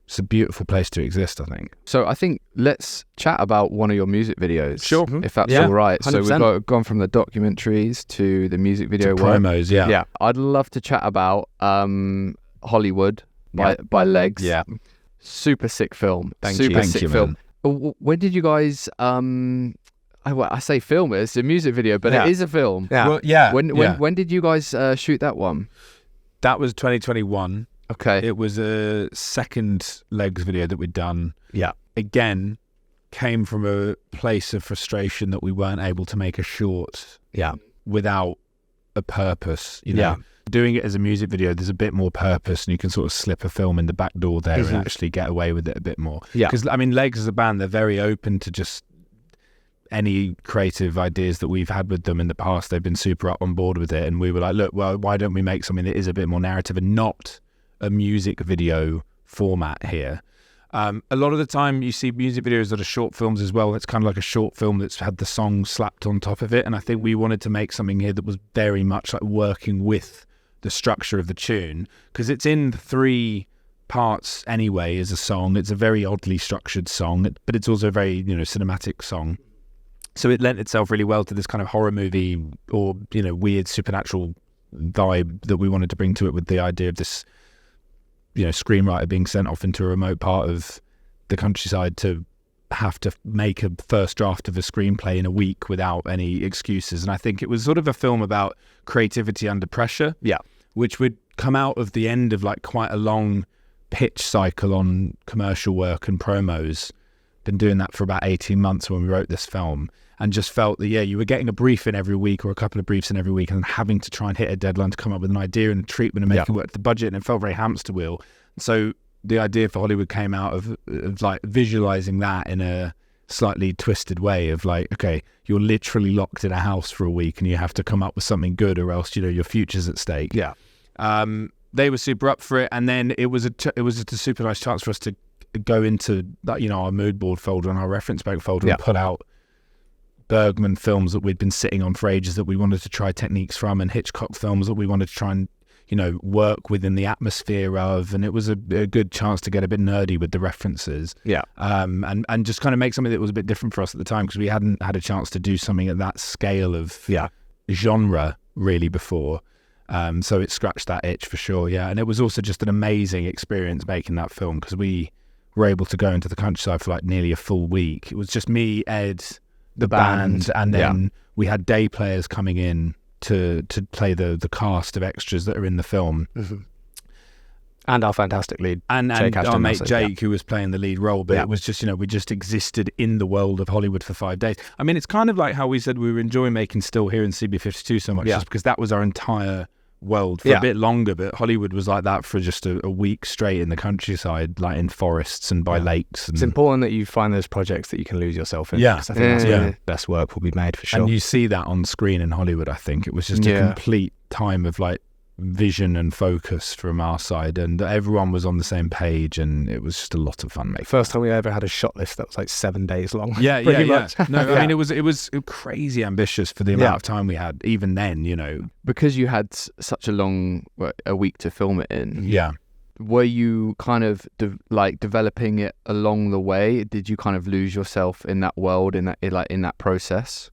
It's a beautiful place to exist, I think. So I think let's chat about one of your music videos. Sure. If that's all right. 100%. So we've gone from the documentaries to the music video to promos, yeah. Yeah. I'd love to chat about Hollywood by Legs. Yeah. Super sick film. Thank you, film. When did you guys I say film, it's a music video, but it is a film. Yeah. Well, yeah. When did you guys shoot that one? That was 2021. Okay. It was a second Legs video that we'd done. Yeah. Again, came from a place of frustration that we weren't able to make a short without a purpose, you know. Yeah. Doing it as a music video, there's a bit more purpose, and you can sort of slip a film in the back door there and actually get away with it a bit more. Yeah. Because, I mean, Legs as a band, they're very open to just any creative ideas that we've had with them in the past. They've been super up on board with it. And we were like, look, well, why don't we make something that is a bit more narrative and not a music video format here? A lot of the time you see music videos that are short films as well. It's kind of like a short film that's had the song slapped on top of it. And I think we wanted to make something here that was very much like working with the structure of the tune, because it's in 3 parts anyway as a song. It's a very oddly structured song, but it's also a very, cinematic song. So it lent itself really well to this kind of horror movie or, weird supernatural vibe that we wanted to bring to it, with the idea of this, screenwriter being sent off into a remote part of the countryside to have to make a first draft of a screenplay in a week without any excuses. And I think it was sort of a film about creativity under pressure, which would come out of the end of like quite a long pitch cycle on commercial work and promos. Been doing that for about 18 months when we wrote this film, and just felt that, you were getting a brief in every week or a couple of briefs in every week, and having to try and hit a deadline to come up with an idea and a treatment and make it work to the budget, and it felt very hamster wheel. So the idea for Hollywood came out of like visualizing that in a slightly twisted way of like, okay, you're literally locked in a house for a week and you have to come up with something good, or else, your future's at stake. They were super up for it, and then it was just a super nice chance for us to go into that, our mood board folder and our reference bank folder and pull out Bergman films that we'd been sitting on for ages that we wanted to try techniques from, and Hitchcock films that we wanted to try and work within the atmosphere of. And it was a good chance to get a bit nerdy with the references, and just kind of make something that was a bit different for us at the time, because we hadn't had a chance to do something at that scale of genre really before. So it scratched that itch for sure. And it was also just an amazing experience making that film, because we were able to go into the countryside for like nearly a full week. It was just me, Ed, the band, and then we had day players coming in to play the cast of extras that are in the film. And our fantastic lead, and our mate Jake, who was playing the lead role. But it was just, we just existed in the world of Hollywood for 5 days. I mean, it's kind of like how we said we were enjoying making Still Here and CB52 so much, just because that was our entire world for a bit longer. But Hollywood was like that for just a week straight in the countryside, like in forests and by lakes. And it's important that you find those projects that you can lose yourself in. Because I think that's where the best work will be made, for sure. And you see that on screen in Hollywood. I think it was just a complete time of like vision and focus from our side, and everyone was on the same page, and it was just a lot of fun making. First time we ever had a shot list that was like 7 days long. Much. No, I mean, it was crazy ambitious for the amount of time we had even then, because you had such a long a week to film it in. Were you kind of developing it along the way? Did you kind of lose yourself in that world, in that process?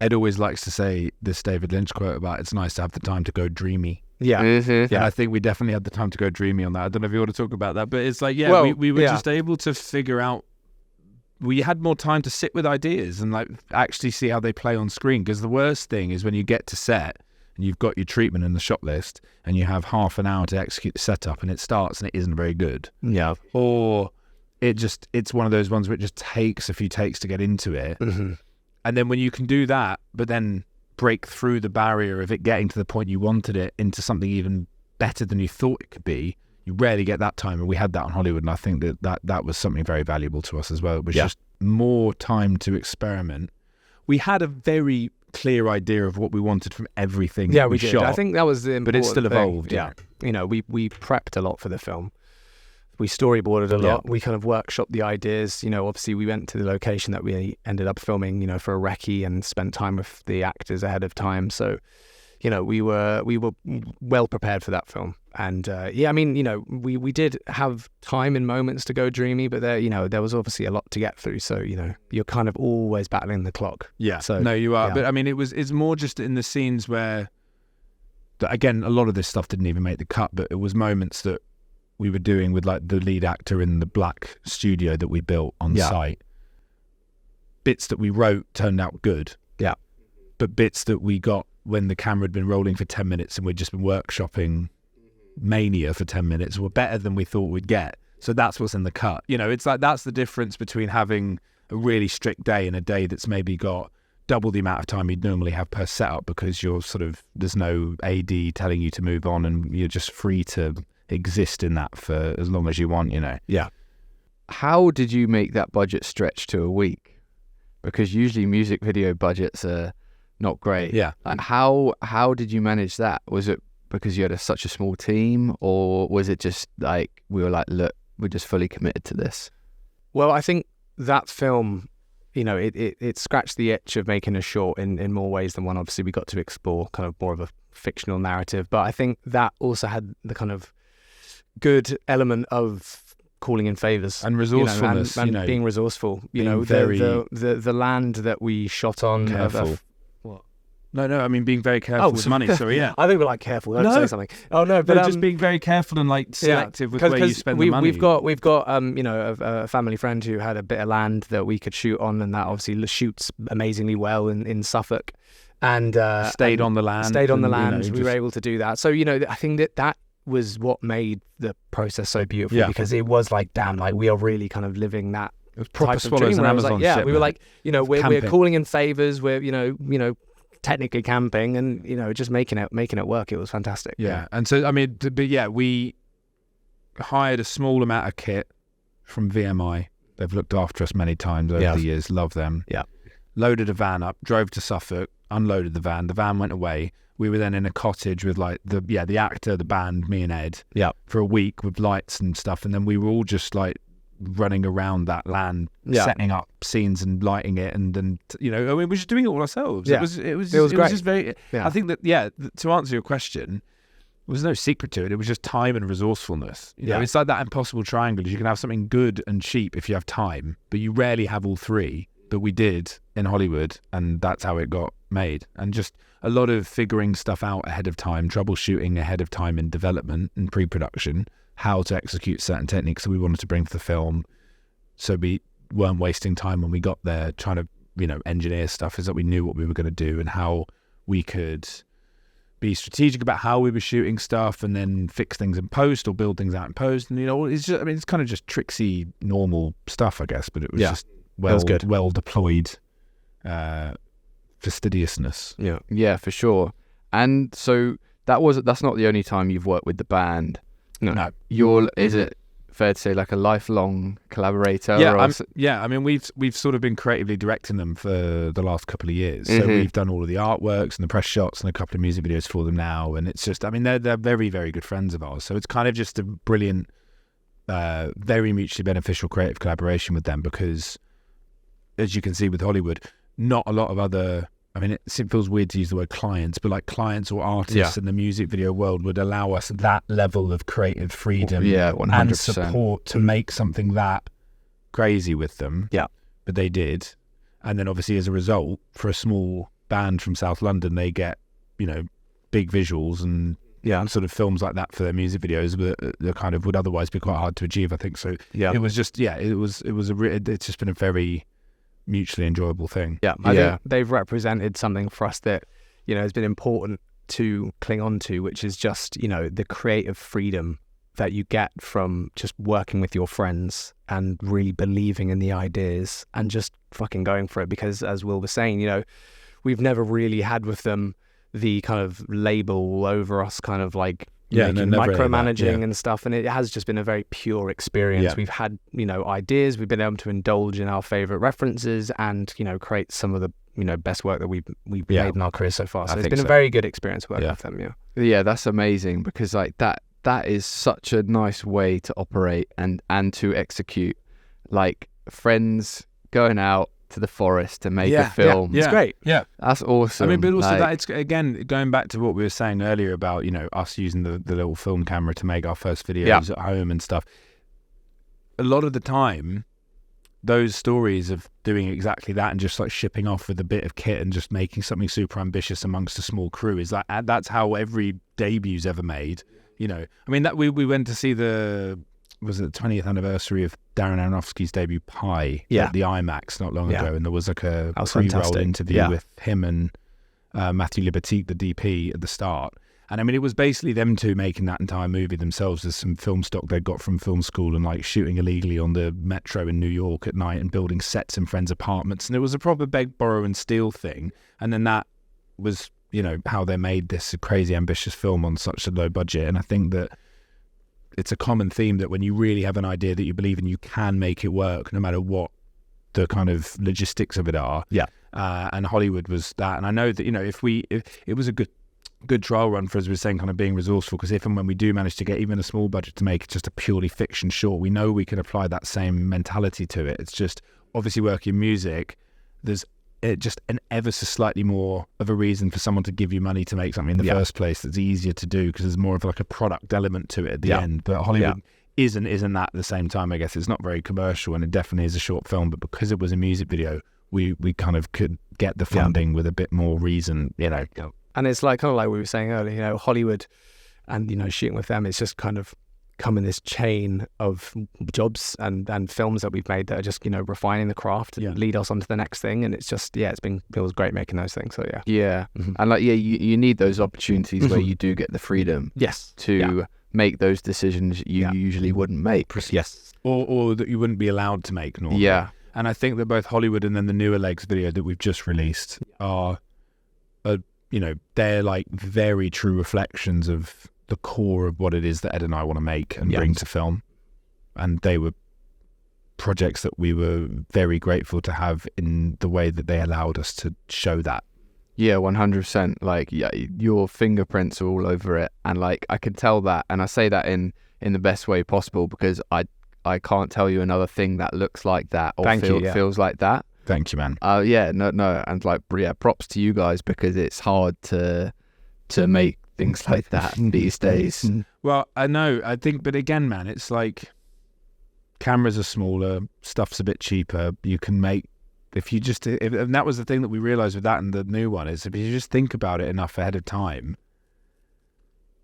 Ed always likes to say this David Lynch quote about it's nice to have the time to go dreamy. Mm-hmm. And I think we definitely had the time to go dreamy on that. I don't know if you want to talk about that, but it's like, we were just able to figure out, we had more time to sit with ideas and like actually see how they play on screen. Because the worst thing is when you get to set and you've got your treatment in the shot list and you have half an hour to execute the setup and it starts and it isn't very good. Or it's one of those ones where it just takes a few takes to get into it. And then when you can do that, but then break through the barrier of it getting to the point you wanted it into something even better than you thought it could be, you rarely get that time. And we had that on Hollywood. And I think that was something very valuable to us as well. It was just more time to experiment. We had a very clear idea of what we wanted from everything we did. shot. I think that was the important But it still thing. evolved. We prepped a lot for the film. We storyboarded a lot. We kind of workshopped the ideas. Obviously we went to the location that we ended up filming, for a recce, and spent time with the actors ahead of time. So, we were well prepared for that film. And we did have time in moments to go dreamy, but there was obviously a lot to get through. So, you're kind of always battling the clock. So no, you are. But I mean, it's more just in the scenes where, again, a lot of this stuff didn't even make the cut, but it was moments that we were doing with like the lead actor in the black studio that we built on site. Bits that we wrote turned out good. But bits that we got when the camera had been rolling for 10 minutes and we'd just been workshopping mania for 10 minutes were better than we thought we'd get. So that's what's in the cut. It's like that's the difference between having a really strict day and a day that's maybe got double the amount of time you'd normally have per setup, because you're there's no AD telling you to move on and you're just free to exist in that for as long as you want, How did you make that budget stretch to a week? Because usually music video budgets are not great. Like how did you manage that? Was it because you had such a small team, or was it just like we were like, look, we're just fully committed to this? Well, I think that film it scratched the itch of making a short in more ways than one. Obviously, we got to explore kind of more of a fictional narrative, but I think that also had the kind of good element of calling in favors and resourcefulness, and being resourceful. The land that we shot on. Careful. What? No, I mean being very careful with money. Sorry, yeah. I think we're like careful. Don't say something. Oh no, but just being very careful and like selective with where you spend the money. We've got a family friend who had a bit of land that we could shoot on, and that obviously shoots amazingly well in Suffolk, and stayed on the land. We were able to do that. So I think that was what made the process so beautiful, because it was like, damn, like we are really kind of living that. It was proper type of Swallows dream, and Amazon shit. We were like, we're calling in favors. We're technically camping, and just making it work. It was fantastic. Yeah. And so we hired a small amount of kit from VMI. They've looked after us many times over the years. Love them. Yeah. Loaded a van up, drove to Suffolk, unloaded the van. The van went away. We were then in a cottage with like the actor, the band, me and Ed, for a week with lights and stuff, and then we were all just like running around that land, setting up scenes and lighting it, and then we were just doing it all ourselves. Yeah. It was great. just very. I think that to answer your question, there was no secret to it. It was just time and resourcefulness. It's like that impossible triangle. You can have something good and cheap if you have time, but you rarely have all three. But we did in Hollywood, and that's how it got made. And just a lot of figuring stuff out ahead of time, troubleshooting ahead of time in development and pre-production, how to execute certain techniques that we wanted to bring to the film, so we weren't wasting time when we got there trying to engineer stuff. Is that we knew what we were going to do and how we could be strategic about how we were shooting stuff, and then fix things in post or build things out in post. And it's just, it's kind of just tricksy normal stuff, I guess, but it was just well deployed fastidiousness. Yeah, for sure. And so that's not the only time you've worked with the band. No. Is it fair to say like a lifelong collaborator? I mean, we've sort of been creatively directing them for the last couple of years. So we've done all of the artworks and the press shots and a couple of music videos for them now. And it's just, they're very, very good friends of ours. So it's kind of just a brilliant, very mutually beneficial creative collaboration with them, because as you can see with Hollywood, not a lot of other, it feels weird to use the word clients, but like clients or artists in the music video world would allow us that level of creative freedom 100%. and support to make something that crazy with them. Yeah. But they did. And then obviously as a result, for a small band from South London, they get, big visuals and sort of films like that for their music videos, but they kind of would otherwise be quite hard to achieve, I think. So it was just, it's just been a very mutually enjoyable thing. I think they've represented something for us that has been important to cling on to, which is just the creative freedom that you get from just working with your friends and really believing in the ideas and just fucking going for it. Because as Will was saying, we've never really had with them the kind of label over us, kind of like micromanaging and stuff, and it has just been a very pure experience. We've had ideas, we've been able to indulge in our favorite references and create some of the best work that we've made in our career so far. So it's been a very good experience working with them. That's amazing, because like that is such a nice way to operate and to execute, like friends going out to the forest to make a film. It's great. That's awesome. But also that it's, again, going back to what we were saying earlier about us using the little film camera to make our first videos at home and stuff. A lot of the time, those stories of doing exactly that and just like shipping off with a bit of kit and just making something super ambitious amongst a small crew is like, that's how every debut's ever made. That we went to see the 20th anniversary of Darren Aronofsky's debut Pi at the IMAX not long ago, and there was like a pre-roll interview with him and Matthew Libatique, the DP, at the start. And it was basically them two making that entire movie themselves. There's some film stock they got from film school and like shooting illegally on the metro in New York at night and building sets in friends' apartments. And it was a proper beg, borrow and steal thing. And then that was, how they made this crazy ambitious film on such a low budget. And I think that it's a common theme that when you really have an idea that you believe in, you can make it work no matter what the kind of logistics of it are. And Hollywood was that. And I know that, if it was a good trial run for us, we were saying, kind of being resourceful, because if and when we do manage to get even a small budget to make just a purely fiction short, we know we can apply that same mentality to it. It's just obviously working in music, there's just an ever so slightly more of a reason for someone to give you money to make something in the first place. That's easier to do because there's more of like a product element to it at the end. But Hollywood isn't that at the same time. I guess it's not very commercial, and it definitely is a short film. But because it was a music video, we kind of could get the funding with a bit more reason, you know. And it's like kind of like we were saying earlier, you know, Hollywood and, you know, shooting with them, it's just kind of come in this chain of jobs and films that we've made that are just, you know, refining the craft and lead us on to the next thing. And it's just, it feels great making those things. So and like you need those opportunities where you do get the freedom to make those decisions you usually wouldn't make. Or that you wouldn't be allowed to make normally. And I think that both Hollywood and then the Newer Legs video that we've just released are you know, they're like very true reflections of the core of what it is that Ed and I want to make and bring to film. And they were projects that we were very grateful to have in the way that they allowed us to show that. Yeah, 100%. Like, your fingerprints are all over it. And like, I can tell that. And I say that in the best way possible, because I can't tell you another thing that looks like that or feels like that. Thank you, man. No. And like, props to you guys, because it's hard to make things like that these days. Well, I know. I think, but again, man, it's like cameras are smaller, stuff's a bit cheaper. You can make, and that was the thing that we realized with that and the new one, is if you just think about it enough ahead of time,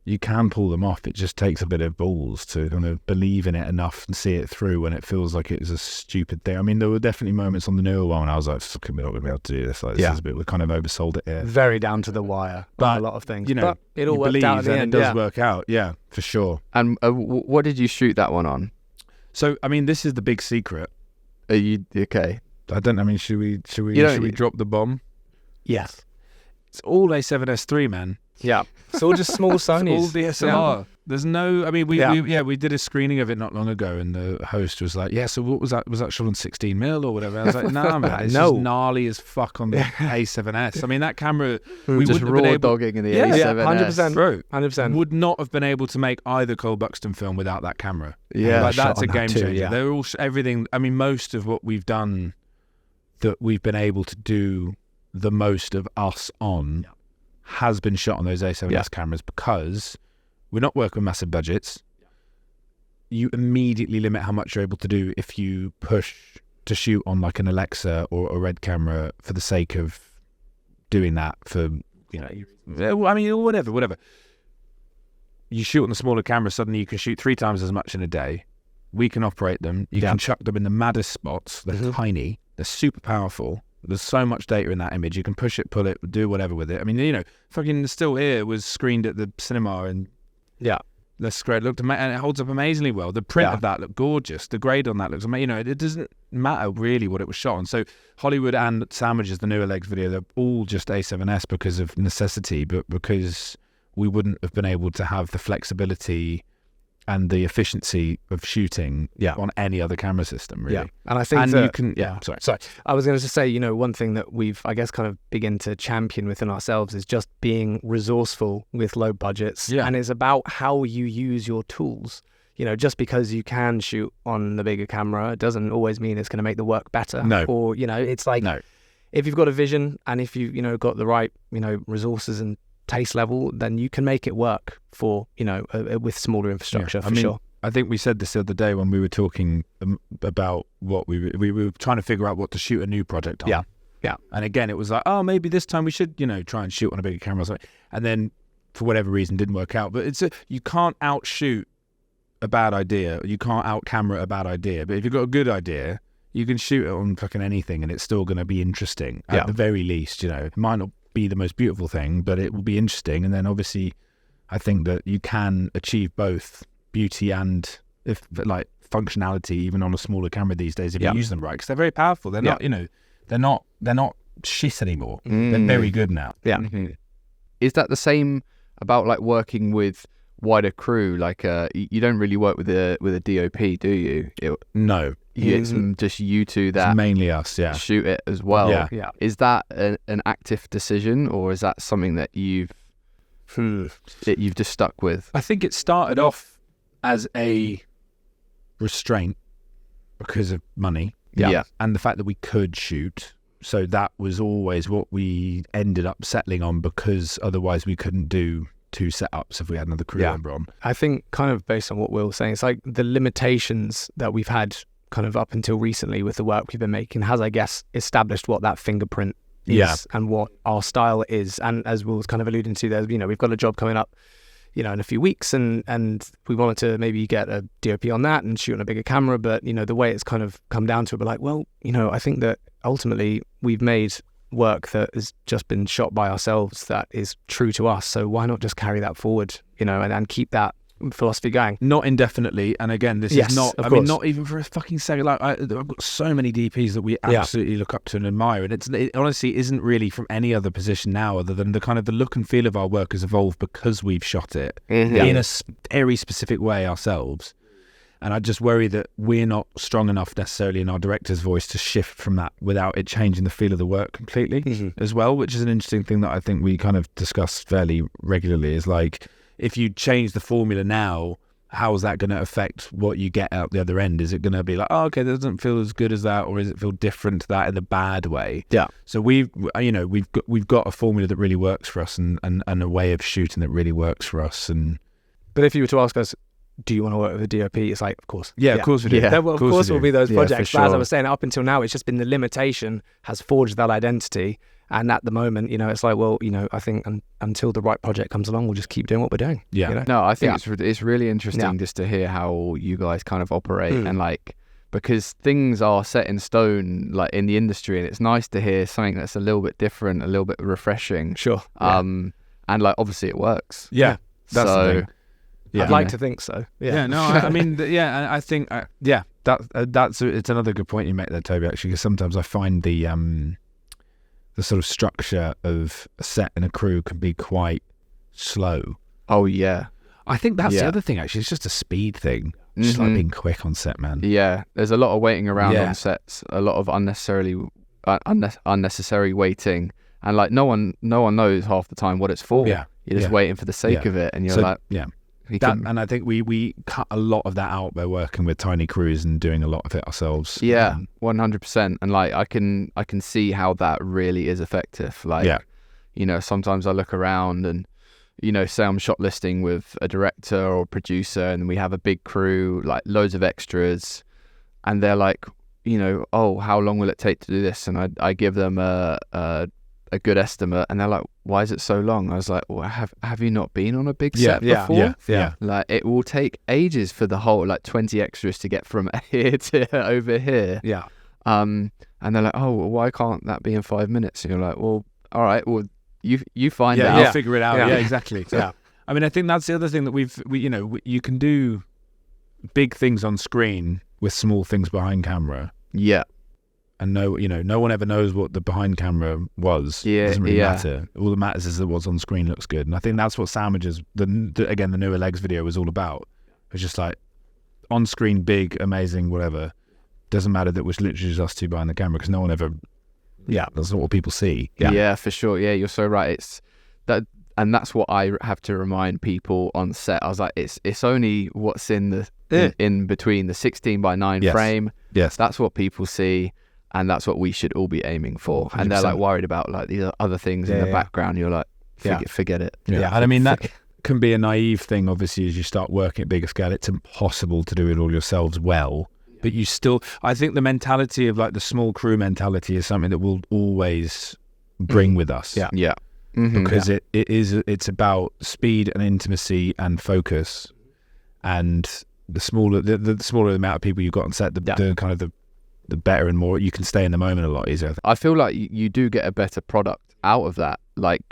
you can pull them off. It just takes a bit of balls to kind of believe in it enough and see it through when it feels like it is a stupid thing. I mean, there were definitely moments on the newer one when I was like, fucking, we're not going to be able to do this. Like, this is a bit, we kind of oversold it here. Very down to the wire, but a lot of things. You know, but it all worked out at the end. It does work out, yeah, for sure. And what did you shoot that one on? So, I mean, this is the big secret. Are you okay? Should we drop the bomb? Yes. It's all A7S3, man. Yeah, it's all just small Sonys. All DSLR. Yeah. There's no. I mean, we did a screening of it not long ago, and the host was like, "Yeah, so what was that? Was that shot on 16mm or whatever?" I was like, "Nah, man, it's just gnarly as fuck on the A7S." I mean, that camera, we just wouldn't have been able, dogging in the A7S. 100%, bro, 100%. would not have been able to make either Cole Buxton film without that camera. Yeah, like that's a game changer. Yeah. They're all everything. I mean, most of what we've done that we've been able to do the most of us on has been shot on those A7S cameras, because we're not working with massive budgets. You immediately limit how much you're able to do if you push to shoot on like an Alexa or a Red camera for the sake of doing that for, you know, I mean, whatever. You shoot on the smaller camera, suddenly you can shoot 3 times as much in a day. We can operate them. You can chuck them in the maddest spots. They're tiny. They're super powerful. There's so much data in that image. You can push it, pull it, do whatever with it. I mean, you know, fucking Still Here was screened at the cinema, and that's great. Looked and it holds up amazingly well. The print of that looked gorgeous. The grade on that looks amazing. You know, it doesn't matter really what it was shot on. So Hollywood and Sandwiches, the Newer Legs video, they're all just A7S because of necessity, but because we wouldn't have been able to have the flexibility and the efficiency of shooting on any other camera system, really. Yeah, and I think you can. Sorry. I was going to say, you know, one thing that we've, I guess, kind of begin to champion within ourselves is just being resourceful with low budgets. Yeah. And it's about how you use your tools. You know, just because you can shoot on the bigger camera doesn't always mean it's going to make the work better. No. Or, you know, it's like, if you've got a vision and if you, you know, got the right, you know, resources and taste level, then you can make it work for, you know, with smaller infrastructure, for sure. I think we said this the other day when we were talking about what we were trying to figure out what to shoot a new project on. Yeah. And again, it was like, oh, maybe this time we should, you know, try and shoot on a bigger camera or something. And then for whatever reason didn't work out. But you can't outshoot a bad idea. You can't out camera a bad idea. But if you've got a good idea, you can shoot it on fucking anything and it's still going to be interesting at the very least. You know, it might not be the most beautiful thing, but it will be interesting. And then obviously I think that you can achieve both beauty and functionality even on a smaller camera these days if you use them right, because they're very powerful. They're not, you know, they're not shit anymore. They're very good now. Is that the same about like working with wider crew? Like you don't really work with a DOP, do you? No. It's just you two that it's mainly us, shoot it as well. Yeah. Is that an active decision, or is that something that you've just stuck with? I think it started off as a restraint because of money. Yeah. And the fact that we could shoot. So that was always what we ended up settling on, because otherwise we couldn't do 2 setups if we had another crew member on. I think kind of based on what Will was saying, it's like the limitations that we've had kind of up until recently with the work we've been making has, I guess, established what that fingerprint is and what our style is. And as Will was kind of alluding to, there's, we've got a job coming up, in a few weeks, and we wanted to maybe get a DOP on that and shoot on a bigger camera. But, the way it's kind of come down to it, we're like, well, I think that ultimately we've made work that has just been shot by ourselves that is true to us. So why not just carry that forward, and keep that philosophy going? Not indefinitely. And again, this is not, I mean, not even for a fucking second. Like, I've got so many DPs that we absolutely look up to and admire. And it honestly isn't really from any other position now, other than the kind of the look and feel of our work has evolved because we've shot it in a very specific way ourselves. And I just worry that we're not strong enough necessarily in our director's voice to shift from that without it changing the feel of the work completely as well, which is an interesting thing that I think we kind of discuss fairly regularly, is like, if you change the formula now, how is that going to affect what you get out the other end? Is it going to be like, oh, okay, that doesn't feel as good as that, or does it feel different to that in a bad way? Yeah. So we've got a formula that really works for us, and a way of shooting that really works for us. But if you were to ask us, do you want to work with a DOP? It's like, of course. Yeah, of course we do. Yeah. Of course will be those projects. Sure. But as I was saying, up until now, it's just been the limitation has forged that identity. And at the moment, it's like, well, I think until the right project comes along, we'll just keep doing what we're doing. Yeah. No, I think it's really interesting just to hear how you guys kind of operate and because things are set in stone like in the industry, and it's nice to hear something that's a little bit different, a little bit refreshing. Sure. And obviously it works. Yeah. That's the thing. Yeah. I'd like to think so. Yeah. No, I mean, I think, it's another good point you make there, Toby, actually, because sometimes I find the sort of structure of a set and a crew can be quite slow. Oh, yeah. I think that's the other thing, actually. It's just a speed thing. Just like being quick on set, man. Yeah. There's a lot of waiting around on sets, a lot of unnecessary waiting. And like no one knows half the time what it's for. Yeah. You're just waiting for the sake of it. And you're and I think we cut a lot of that out by working with tiny crews and doing a lot of it ourselves. Yeah, 100%. And like I can see how that really is effective. Like, sometimes I look around and, say I'm shot listing with a director or producer, and we have a big crew, like loads of extras, and they're like, oh, how long will it take to do this? And I give them a good estimate, and they're like, why is it so long? I was like, well, have you not been on a big set before? Yeah. Like, it will take ages for the whole 20 extras to get from here to over here. Yeah. And they're like, oh, well, why can't that be in 5 minutes? And you're like, well, all right, well, you find out. You'll figure it out. Yeah, exactly. Yeah. I mean, I think that's the other thing that you can do big things on screen with small things behind camera. Yeah. And no one ever knows what the behind camera was. Yeah, it doesn't really matter. All that matters is that what's on screen looks good. And I think that's what Sandwiches, the newer Legs video was all about. It's just like on screen, big, amazing, whatever. Doesn't matter that we're literally just us two behind the camera, because no one ever. Yeah, that's not what people see. Yeah, for sure. Yeah, you're so right. It's that, and that's what I have to remind people on set. I was like, it's only what's in the in between the 16:9 frame. Yes, that's what people see. And that's what we should all be aiming for. 100%. And they're like worried about like these other things in the background. You're like, forget it. Yeah. And I mean, that can be a naive thing, obviously, as you start working at bigger scale. It's impossible to do it all yourselves well. But you still, I think the mentality of like the small crew mentality is something that we'll always bring with us. Yeah. Yeah. Because it's about speed and intimacy and focus. And the smaller the amount of people you've got on set, the kind of the better and more you can stay in the moment a lot easier. I feel like you do get a better product out of that. Like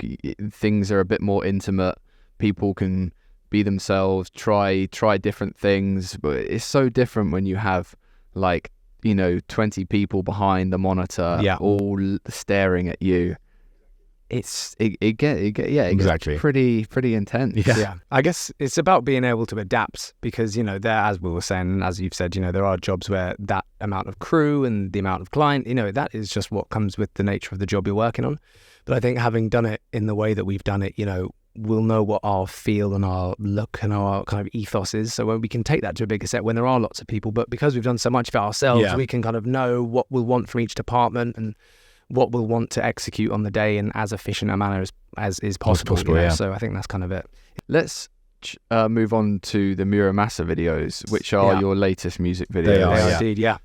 things are a bit more intimate. People can be themselves, try different things. But it's so different when you have 20 people behind the monitor, all staring at you. It gets pretty intense. Yeah. I guess it's about being able to adapt, because there, as we were saying, and as you've said, there are jobs where that amount of crew and the amount of client, that is just what comes with the nature of the job you're working on. But I think having done it in the way that we've done it, we'll know what our feel and our look and our kind of ethos is. So when we can take that to a bigger set when there are lots of people, but because we've done so much of it ourselves, we can kind of know what we'll want from each department and what we'll want to execute on the day in as efficient a manner as is possible. So I think that's kind of it. Let's move on to the Mura Masa videos, which are your latest music videos. They are, indeed, yeah.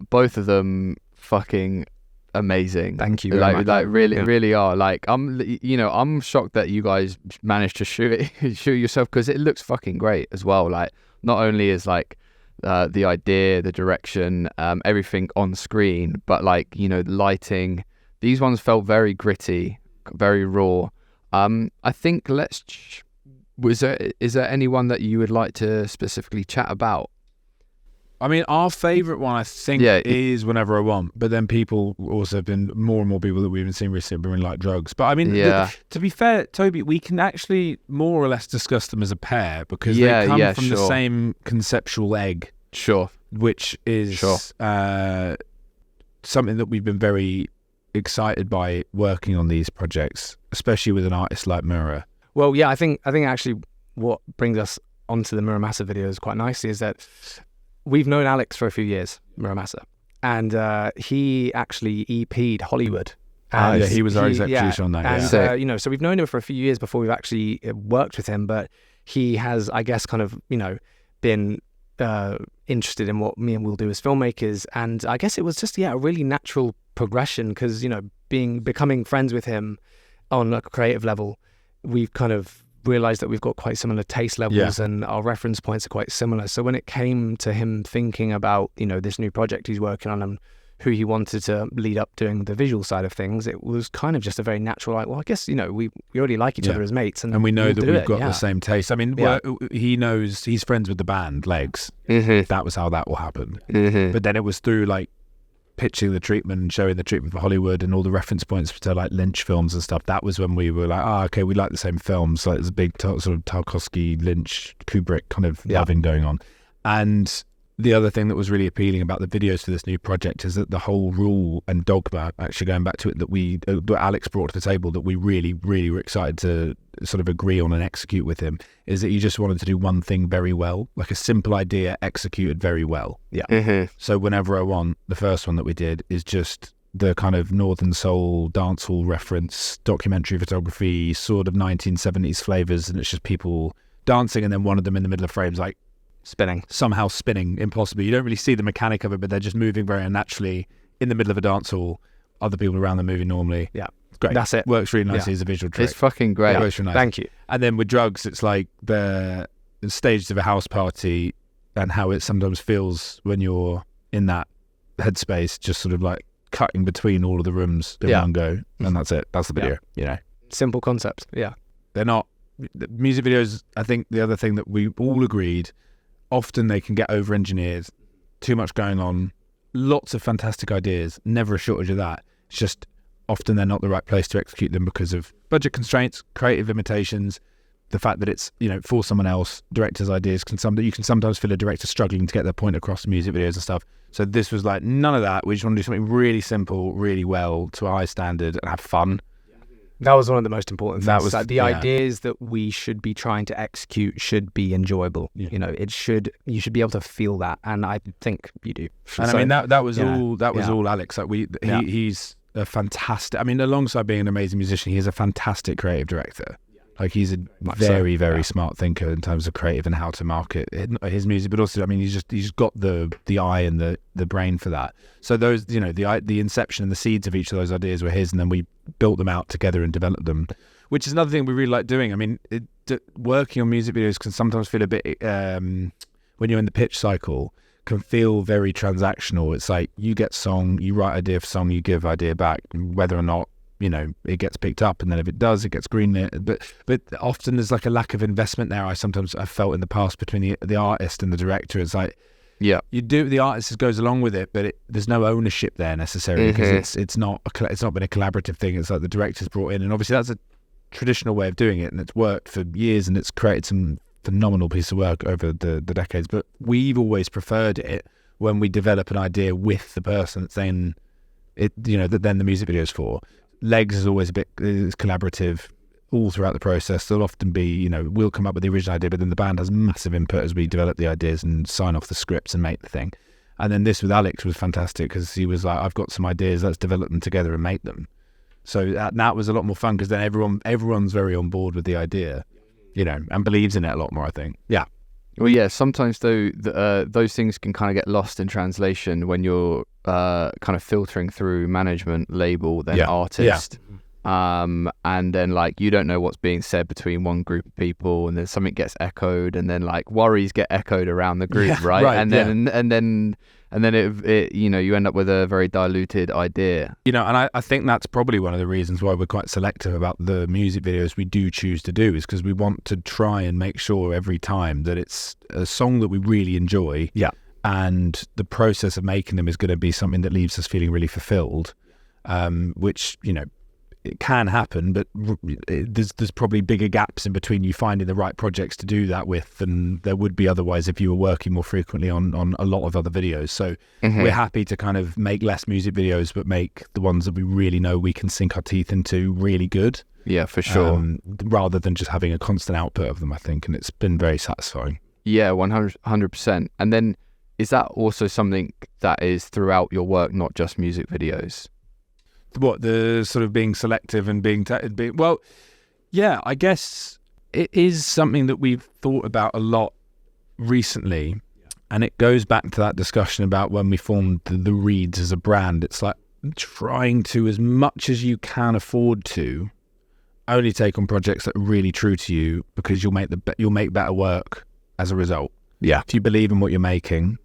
Both of them fucking amazing. Thank you very much. Really are. Like, I'm shocked that you guys managed to shoot yourself, because it looks fucking great as well. Like, not only is like the idea, the direction, everything on screen, but like, the lighting. These ones felt very gritty, very raw. I think is there anyone that you would like to specifically chat about? I mean, our favourite one, I think, is Whenever I Want. But then people also have been, more and more people that we've been seeing recently have been like drugs. But I mean, to be fair, Toby, we can actually more or less discuss them as a pair, because they come from the same conceptual egg. Sure. Which is something that we've been very excited by working on these projects, especially with an artist like Mura. Well, yeah, I think actually what brings us onto the Mura Masa videos quite nicely is that we've known Alex for a few years, Mura Masa, and he actually EP'd Hollywood. And he was our executive producer on that. And so we've known him for a few years before we've actually worked with him, but he has, I guess, kind of been interested in what me and Will do as filmmakers, and I guess it was just a really natural progression, because becoming friends with him on a creative level, we've kind of realized that we've got quite similar taste levels and our reference points are quite similar. So when it came to him thinking about this new project he's working on and who he wanted to lead up doing the visual side of things, it was kind of just a very natural, like, well, I guess we already like each other as mates, and we know that we've got the same taste. I mean, he knows, he's friends with the band Legs. That was how that will happen. But then it was through like pitching the treatment and showing the treatment for Hollywood and all the reference points to like Lynch films and stuff. That was when we were like, okay, we like the same films. Like there's a big sort of Tarkovsky, Lynch, Kubrick kind of loving going on. And the other thing that was really appealing about the videos for this new project is that the whole rule and dogma, actually going back to it, that Alex brought to the table, that we really, really were excited to sort of agree on and execute with him, is that he just wanted to do one thing very well, like a simple idea executed very well. So Whenever I Want, the first one that we did, is just the kind of Northern Soul dancehall reference, documentary photography, sort of 1970s flavors, and it's just people dancing, and then one of them in the middle of frames like somehow spinning impossibly. You don't really see the mechanic of it, but they're just moving very unnaturally in the middle of a dance hall, other people around them moving normally. It's great. That's it. Works really nicely as a visual trick. It's fucking great. Works really nice. Thank you. And then with drugs, it's like the stages of a house party and how it sometimes feels when you're in that headspace, just sort of like cutting between all of the rooms in one go, and that's it. That's the video. Simple concept. They're not the music videos. I think the other thing that we all agreed, often they can get over-engineered, too much going on, lots of fantastic ideas, never a shortage of that. It's just often they're not the right place to execute them because of budget constraints, creative limitations, the fact that it's, for someone else, director's ideas you can sometimes feel a director struggling to get their point across in music videos and stuff. So this was like, none of that. We just want to do something really simple, really well, to a high standard, and have fun. That was one of the most important things. That was like the ideas that we should be trying to execute should be enjoyable. You should be able to feel that, and I think you do. And I mean that was all Alex. Like he's a fantastic. I mean, alongside being an amazing musician, he's a fantastic creative director. Like he's a very smart thinker in terms of creative and how to market his music, but also, I mean, he's got the eye and the brain for that. So those, the inception and the seeds of each of those ideas were his, and then we built them out together and developed them, which is another thing we really like doing. I mean, working on music videos can sometimes feel a bit, when you're in the pitch cycle, can feel very transactional. It's like you get song, you write idea for song, you give idea back, whether or not it gets picked up, and then if it does, it gets greenlit. But often there's like a lack of investment there. I've felt in the past between the artist and the director. It's like, you do, the artist goes along with it, but there's no ownership there necessarily, because it's not been a collaborative thing. It's like the director's brought in, and obviously that's a traditional way of doing it, and it's worked for years, and it's created some phenomenal piece of work over the decades. But we've always preferred it when we develop an idea with the person that's then that then the music video is for. Legs is always it's collaborative. all throughout the process. There'll often be, we'll come up with the original idea, but then the band has massive input as we develop the ideas and sign off the scripts and make the thing. And then this with Alex was fantastic because he was like, I've got some ideas, let's develop them together and make them. So that was a lot more fun because then everyone's very on board with the idea, and believes in it a lot more, I think. Yeah. Well, yeah, sometimes though, those things can kind of get lost in translation when you're kind of filtering through management, label, then artist. And then like you don't know what's being said between one group of people, and then something gets echoed, and then like worries get echoed around the group, right? And then it you end up with a very diluted idea. And I think that's probably one of the reasons why we're quite selective about the music videos we do choose to do, is because we want to try and make sure every time that it's a song that we really enjoy. Yeah. And the process of making them is going to be something that leaves us feeling really fulfilled, which, it can happen, but there's probably bigger gaps in between you finding the right projects to do that with than there would be otherwise if you were working more frequently on a lot of other videos. So we're happy to kind of make less music videos, but make the ones that we really know we can sink our teeth into really good. Yeah, for sure. Rather than just having a constant output of them, I think, and it's been very satisfying. Yeah, 100%. And then is that also something that is throughout your work, not just music videos? What, the sort of being selective and being well, yeah, I guess it is something that we've thought about a lot recently, and it goes back to that discussion about when we formed the Reids as a brand. It's like trying to, as much as you can afford to, only take on projects that are really true to you, because you'll make better work as a result. Yeah, if you believe in what you're making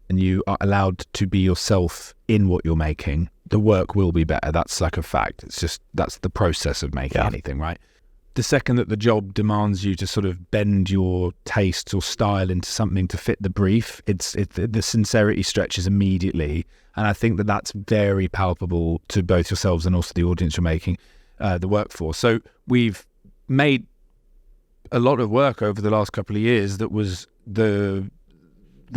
and you are allowed to be yourself in what you're making, the work will be better. That's like a fact. It's just, that's the process of making anything, right? The second that the job demands you to sort of bend your taste or style into something to fit the brief, the sincerity stretches immediately. And I think that that's very palpable to both yourselves and also the audience you're making the work for. So we've made a lot of work over the last couple of years that was the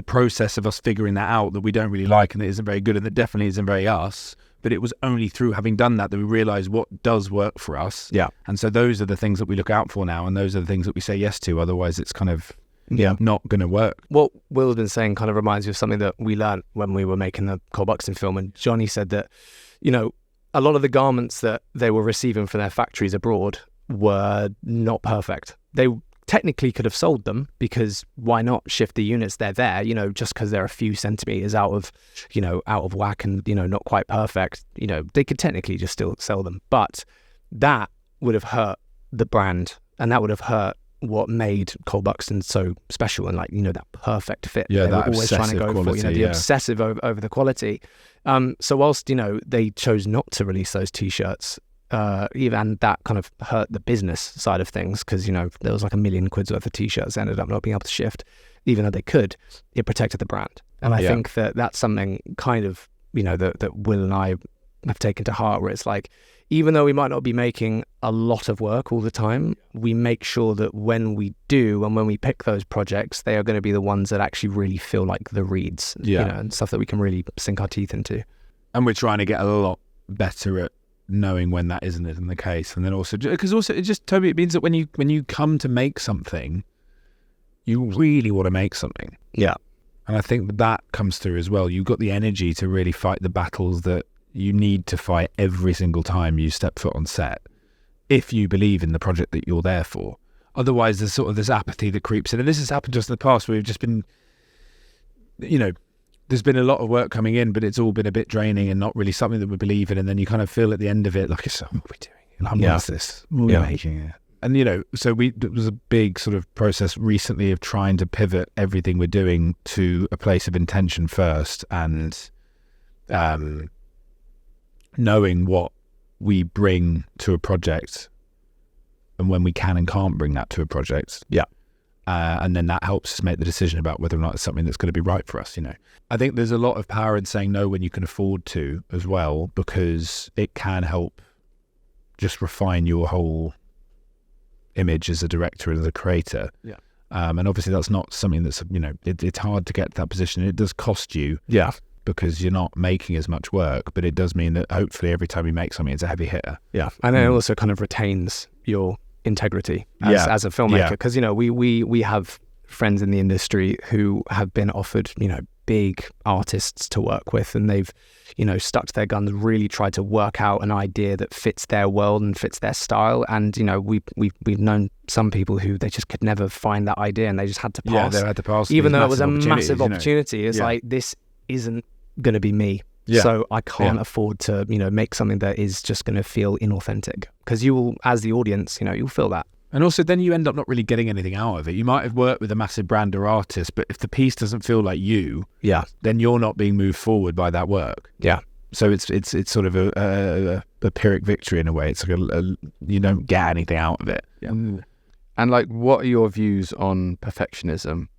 process of us figuring that out, that we don't really like and that isn't very good and that definitely isn't very us. But it was only through having done that we realised what does work for us. Yeah. And so those are the things that we look out for now, and those are the things that we say yes to. Otherwise, it's kind of not going to work. What Will's been saying kind of reminds me of something that we learned when we were making the Cole Buxton film. And Johnny said that, a lot of the garments that they were receiving from their factories abroad were not perfect. They technically could have sold them, because why not shift the units? They're there, just because they're a few centimeters out of whack and, not quite perfect, they could technically just still sell them. But that would have hurt the brand, and that would have hurt what made Cole Buxton so special, and that perfect fit. Yeah, they were always trying to go quality, for, the obsessive over the quality. So whilst, they chose not to release those T-shirts, even that kind of hurt the business side of things, because there was like £1 million worth of T-shirts ended up not being able to shift, even though they could. It protected the brand, and I think that that's something kind of that Will and I have taken to heart, where it's like, even though we might not be making a lot of work all the time, we make sure that when we do and when we pick those projects, they are going to be the ones that actually really feel like the Reids, and stuff that we can really sink our teeth into. And we're trying to get a lot better at knowing when that isn't the case. And then also, because also it means that when you come to make something, you really want to make something. Yeah. And I think that comes through as well. You've got the energy to really fight the battles that you need to fight every single time you step foot on set, if you believe in the project that you're there for. Otherwise, there's sort of this apathy that creeps in. And this has happened just in the past, where we've just been, there's been a lot of work coming in, but it's all been a bit draining and not really something that we believe in. And then you kind of feel at the end of it, like, what are we doing? What's this? What are we making it? And, so it was a big sort of process recently of trying to pivot everything we're doing to a place of intention first, and knowing what we bring to a project and when we can and can't bring that to a project. Yeah. And then that helps us make the decision about whether or not it's something that's going to be right for us, I think there's a lot of power in saying no when you can afford to as well, because it can help just refine your whole image as a director and as a creator. Yeah. And obviously that's not something that's, it's hard to get to that position. It does cost you. Yeah. Because you're not making as much work, but it does mean that hopefully every time you make something, it's a heavy hitter. Yeah. And then it also kind of retains your integrity Yeah. as a filmmaker, Yeah. because we have friends in the industry who have been offered big artists to work with, and they've stuck to their guns, really tried to work out an idea that fits their world and fits their style, and we've known some people who they just could never find that idea, and they just had to pass. Yeah, they had to pass. Even these though it was a massive massive opportunities, opportunity. It's Yeah. like, this isn't going to be me. Yeah. So I can't afford to, make something that is just going to feel inauthentic, because you will, as the audience, you'll feel that. And also then you end up not really getting anything out of it. You might have worked with a massive brand or artist, but if the piece doesn't feel like you, then you're not being moved forward by that work. Yeah. So it's sort of a Pyrrhic victory in a way. It's like you don't get anything out of it. Yeah. And like, what are your views on perfectionism?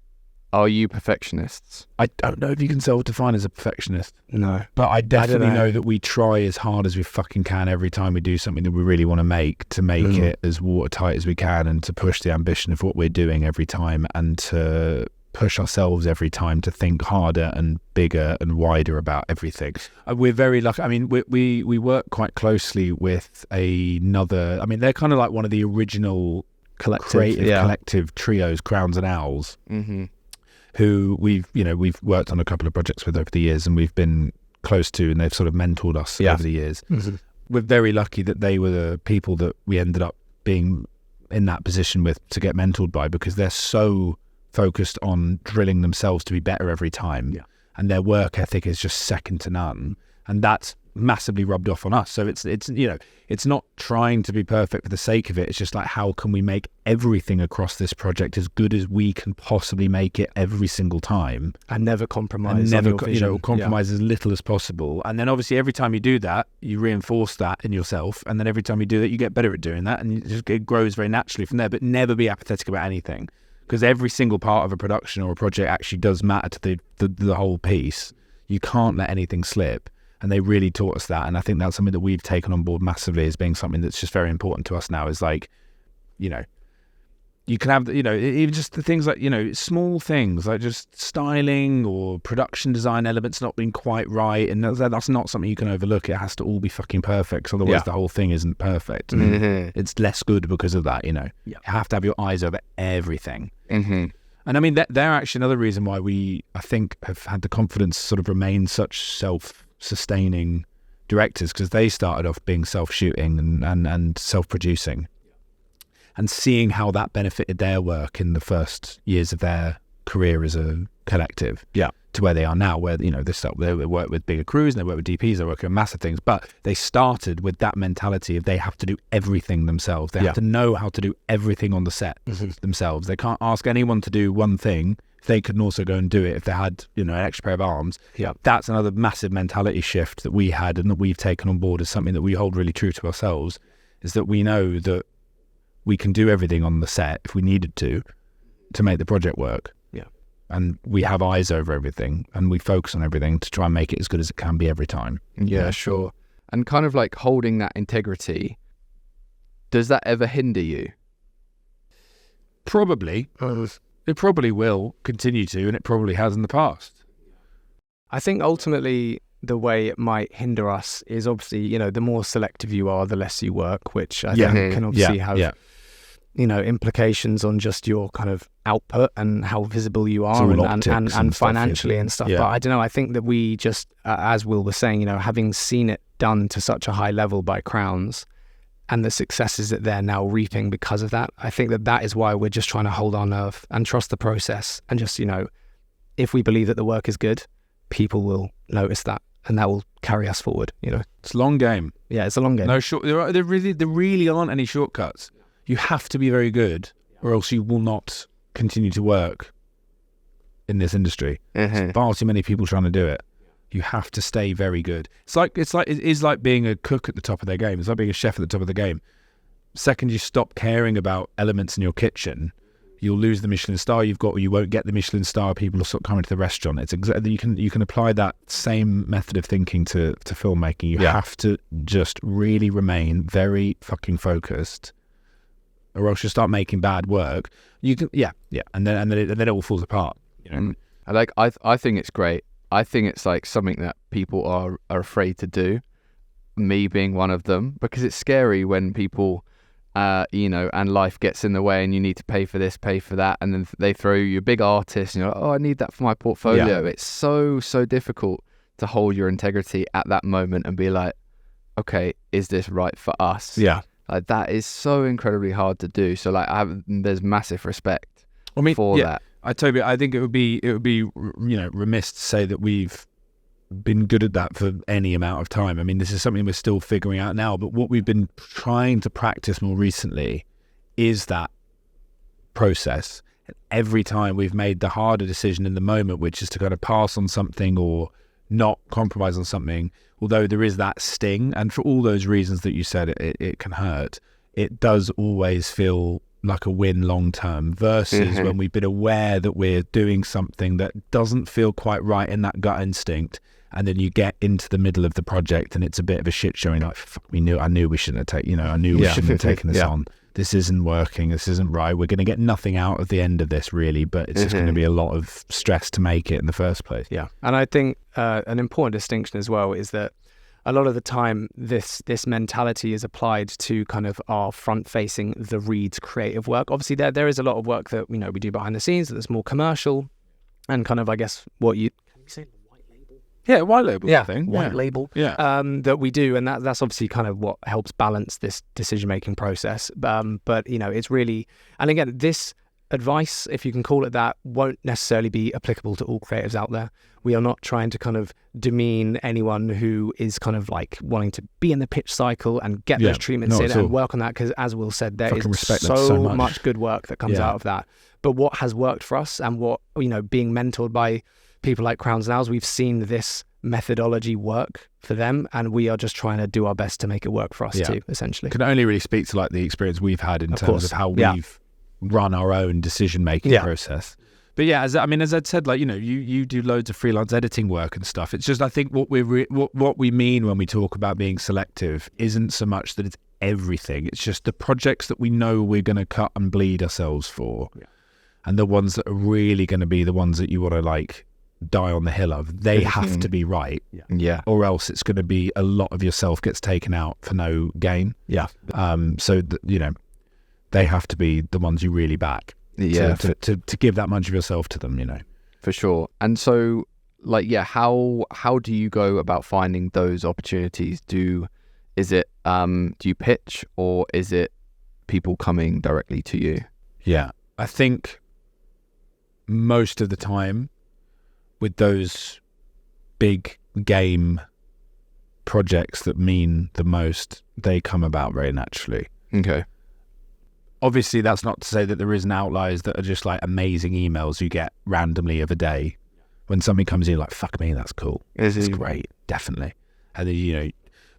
Are you perfectionists? I don't know if you can self-define as a perfectionist. No. But I definitely know. know that we try as hard as we fucking can every time we do something that we really want to make it as watertight as we can, and to push the ambition of what we're doing every time, and to push ourselves every time to think harder and bigger and wider about everything. We're very lucky. I mean, we work quite closely with another, I mean, they're kind of like one of the original creative collective trios, Crowns and Owls. Mm-hmm. Who we've worked on a couple of projects with over the years, and we've been close to, and they've sort of mentored us over the years. Mm-hmm. We're very lucky that they were the people that we ended up being in that position with to get mentored by, because they're so focused on drilling themselves to be better every time, and their work ethic is just second to none, and that's massively rubbed off on us. So it's not trying to be perfect for the sake of it. It's just like, how can we make everything across this project as good as we can possibly make it every single time, and never compromise, and never on your vision. compromise as little as possible. And then obviously every time you do that, you reinforce that in yourself, and then every time you do that, you get better at doing that, and it grows very naturally from there. But never be apathetic about anything, because every single part of a production or a project actually does matter to the whole piece. You can't let anything slip. And they really taught us that. And I think that's something that we've taken on board massively as being something that's just very important to us now, is like, you can have, even just the things like, small things like just styling or production design elements not being quite right. And that's not something you can overlook. It has to all be fucking perfect. 'Cause otherwise the whole thing isn't perfect. And it's less good because of that, You have to have your eyes over everything. Mm-hmm. And I mean, they're actually another reason why we, I think, have had the confidence to sort of remain such self-sustaining directors, because they started off being self-shooting and self-producing, and seeing how that benefited their work in the first years of their career as a collective, to where they are now, where they work with bigger crews, and they work with DPs, they work on massive things, but they started with that mentality of they have to do everything themselves. They have to know how to do everything on the set themselves. They can't ask anyone to do one thing. They could also go and do it if they had, an extra pair of arms. That's another massive mentality shift that we had, and that we've taken on board as something that we hold really true to ourselves, is that we know that we can do everything on the set if we needed to make the project work. And we have eyes over everything, and we focus on everything to try and make it as good as it can be every time. Yeah, sure. And kind of like holding that integrity, does that ever hinder you? Probably. It probably will continue to, and it probably has in the past. I think ultimately the way it might hinder us is obviously, the more selective you are, the less you work, which I think can obviously have, implications on just your kind of output and how visible you are, and financially and stuff. But I don't know, I think that we just, as Will was saying, having seen it done to such a high level by Crowns, and the successes that they're now reaping because of that, I think that is why we're just trying to hold our nerve and trust the process, and just, if we believe that the work is good, people will notice that, and that will carry us forward. It's a long game. Yeah, it's a long game. No short. There really aren't any shortcuts. You have to be very good, or else you will not continue to work in this industry. There's far too many people trying to do it. You have to stay very good. It is like being a cook at the top of their game. It's like being a chef at the top of the game. Second you stop caring about elements in your kitchen, you'll lose the Michelin star you've got, or you won't get the Michelin star. People will stop coming to the restaurant. It's exactly, you can apply that same method of thinking to filmmaking. You have to just really remain very fucking focused, or else you'll start making bad work. You can, and then it all falls apart. I think it's great. I think it's like something that people are afraid to do, me being one of them, because it's scary when people and life gets in the way and you need to pay for this, pay for that, and then they throw you a big artist and you're like, oh, I need that for my portfolio. It's so difficult to hold your integrity at that moment and be like, okay, is this right for us? Like, that is so incredibly hard to do. So like, there's massive respect for that. I think it would be remiss to say that we've been good at that for any amount of time. I mean, this is something we're still figuring out now, but what we've been trying to practice more recently is that process. And every time we've made the harder decision in the moment, which is to kind of pass on something or not compromise on something, although there is that sting, and for all those reasons that you said, it can hurt, it does always feel like a win long term, versus when we've been aware that we're doing something that doesn't feel quite right in that gut instinct, and then you get into the middle of the project and it's a bit of a shit show, and like, fuck, I knew we shouldn't have we shouldn't have taken this on. This isn't working, this isn't right, we're going to get nothing out of the end of this really, but it's just going to be a lot of stress to make it in the first place. And I think an important distinction as well is that a lot of the time this mentality is applied to kind of our front-facing, the Reids creative work. Obviously there is a lot of work that we do behind the scenes that's more commercial and kind of, I guess, what you... Can we say white label? Yeah, white label thing. White label. Yeah. That we do, and that's obviously kind of what helps balance this decision-making process. But it's really... And again, this advice, if you can call it that, won't necessarily be applicable to all creatives out there. We are not trying to kind of demean anyone who is kind of like wanting to be in the pitch cycle and get those treatments in and work on that, because as Will said, there is so much good work that comes out of that. But what has worked for us, and what, being mentored by people like Crowns and Owls, we've seen this methodology work for them, and we are just trying to do our best to make it work for us too, essentially. Can only really speak to like the experience we've had in terms of how we've run our own decision-making process. But as Ed said, like, you do loads of freelance editing work and stuff. It's just, I think what we mean when we talk about being selective isn't so much that it's everything. It's just the projects that we know we're going to cut and bleed ourselves for, and the ones that are really going to be the ones that you want to like die on the hill of. They have to be right, or else it's going to be a lot of yourself gets taken out for no gain. So that, they have to be the ones you really back. To give that much of yourself to them, For sure. And so, like, how do you go about finding those opportunities? Do you pitch, or is it people coming directly to you? I think most of the time with those big game projects that mean the most, they come about very naturally. Okay. Obviously, that's not to say that there isn't outliers that are just like amazing emails you get randomly of a day when something comes in like, fuck me, that's cool. It's great, definitely. And then,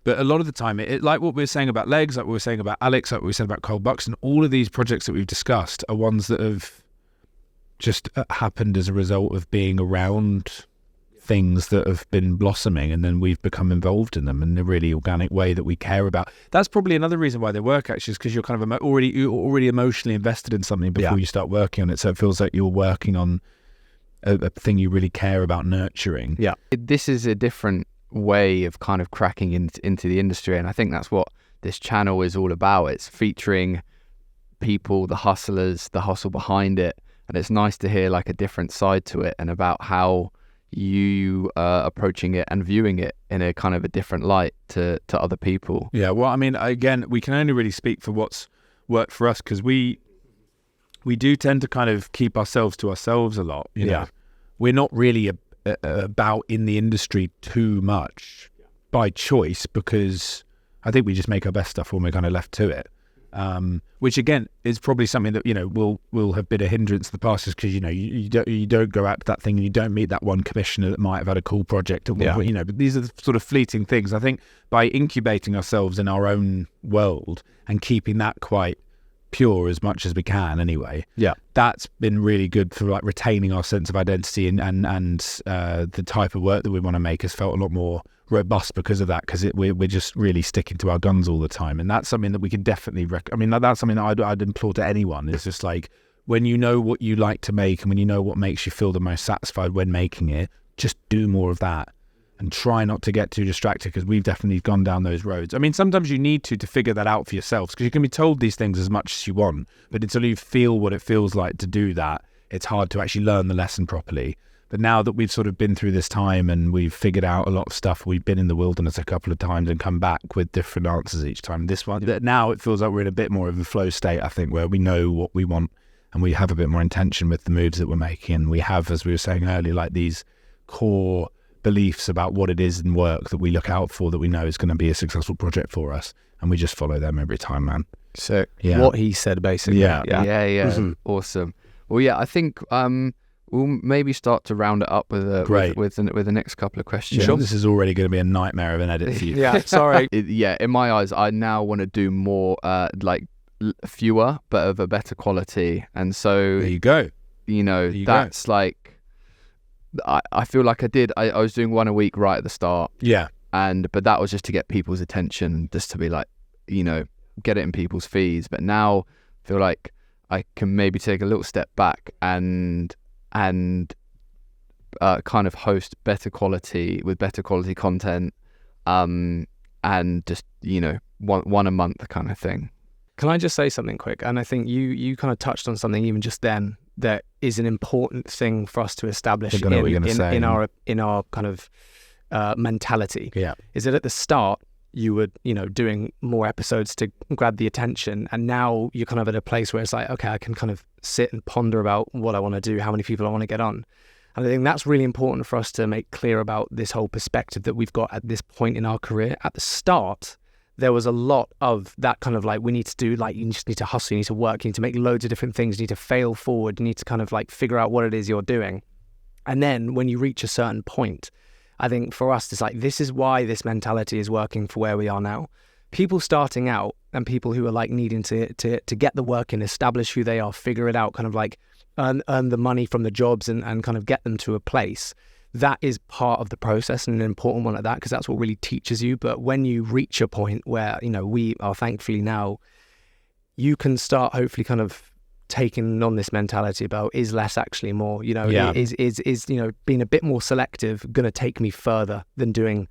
but a lot of the time, it like what we were saying about Legs, like what we were saying about Alex, like what we said about Cole Buxton, all of these projects that we've discussed are ones that have just happened as a result of being around things that have been blossoming, and then we've become involved in them in a really organic way that we care about. That's probably another reason why they work, actually, is because you're kind of already emotionally invested in something before you start working on it, so it feels like you're working on a thing you really care about nurturing. This is a different way of kind of cracking into the industry, and I think that's what this channel is all about. It's featuring people, the hustlers, the hustle behind it, and it's nice to hear like a different side to it, and about how you approaching it and viewing it in a kind of a different light to other people. Well, I mean, again, we can only really speak for what's worked for us, because we do tend to kind of keep ourselves to ourselves a lot. We're not really about in the industry too much by choice, because I think we just make our best stuff when we're kind of left to it. Which again is probably something that will have been a hindrance in the past, just because you don't go out to that thing and you don't meet that one commissioner that might have had a cool project or but these are the sort of fleeting things. I think by incubating ourselves in our own world and keeping that quite pure as much as we can anyway, that's been really good for like retaining our sense of identity, and the type of work that we want to make has felt a lot more robust because of that, because we're just really sticking to our guns all the time. And that's something that we can definitely that's something that I'd implore to anyone. It's just like, when you know what you like to make and when you know what makes you feel the most satisfied when making it, just do more of that. and try not to get too distracted, because we've definitely gone down those roads. I mean, sometimes you need to figure that out for yourselves, because you can be told these things as much as you want, but until you feel what it feels like to do that, it's hard to actually learn the lesson properly. But now that we've sort of been through this time and we've figured out a lot of stuff, we've been in the wilderness a couple of times and come back with different answers each time. This one, now it feels like we're in a bit more of a flow state, I think, where we know what we want and we have a bit more intention with the moves that we're making. And we have, as we were saying earlier, like these core beliefs about what it is in work that we look out for, that we know is going to be a successful project for us. And we just follow them every time, man. So what he said, basically. Yeah. Awesome. Well, yeah, I think we'll maybe start to round it up with the next couple of questions. Sure. This is already going to be a nightmare of an edit for you. Yeah, sorry. In my eyes, I now want to do more fewer but of a better quality, and so there you go. That's like I feel like I was doing one a week right at the start. Yeah. But that was just to get people's attention, just to be like, get it in people's feeds. But now I feel like I can maybe take a little step back and kind of host better quality content, and just one a month kind of thing. Can I just say something quick? And I think you kind of touched on something even just then that is an important thing for us to establish in our kind of mentality. Yeah, is that at the start you were doing more episodes to grab the attention, and now you're kind of at a place where it's like, okay, I can kind of sit and ponder about what I want to do, how many people I want to get on. And I think that's really important for us to make clear about this whole perspective that we've got at this point in our career. At the start, there was a lot of that kind of like, we need to do, like, you just need to hustle, you need to work, you need to make loads of different things, you need to fail forward, you need to kind of like figure out what it is you're doing. And then when you reach a certain point, I think for us, it's like, this is why this mentality is working for where we are now. People starting out and people who are like needing to get the work in, establish who they are, figure it out, kind of like earn the money from the jobs and kind of get them to a place. That is part of the process, and an important one at that, because that's what really teaches you. But when you reach a point where, we are thankfully now, you can start hopefully kind of taking on this mentality about, is less actually more, is being a bit more selective going to take me further than doing,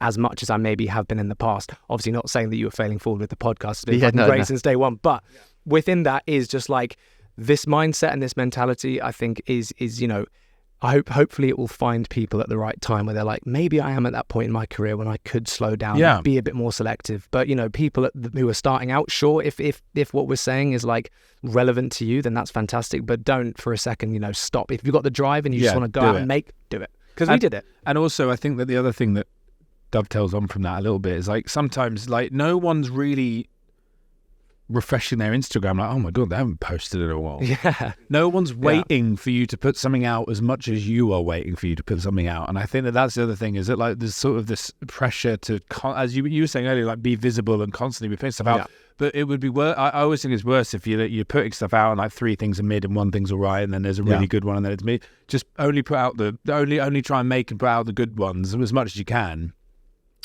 as much as I maybe have been in the past. Obviously not saying that you were failing forward with the podcast. It's been great since day one, but within that is just like this mindset and this mentality, I think is hopefully it will find people at the right time where they're like, maybe I am at that point in my career when I could slow down and be a bit more selective. But people who are starting out, sure, if what we're saying is like relevant to you, then that's fantastic. But don't for a second, stop. If you've got the drive and you just want to go out and do it. Because we did it. And also I think that the other thing that dovetails on from that a little bit is like, sometimes like no one's really refreshing their Instagram like, oh my god, they haven't posted in a while. Yeah, no one's waiting for you to put something out as much as you are waiting for you to put something out. And I think that that's the other thing, is that like there's sort of this pressure to as you were saying earlier, like be visible and constantly be putting stuff out. But it would be worse. I always think it's worse if you're putting stuff out and like 3 things are mid and 1 thing's all right, and then there's a really good one and then it's mid. Just only put out only try and make and put out the good ones as much as you can,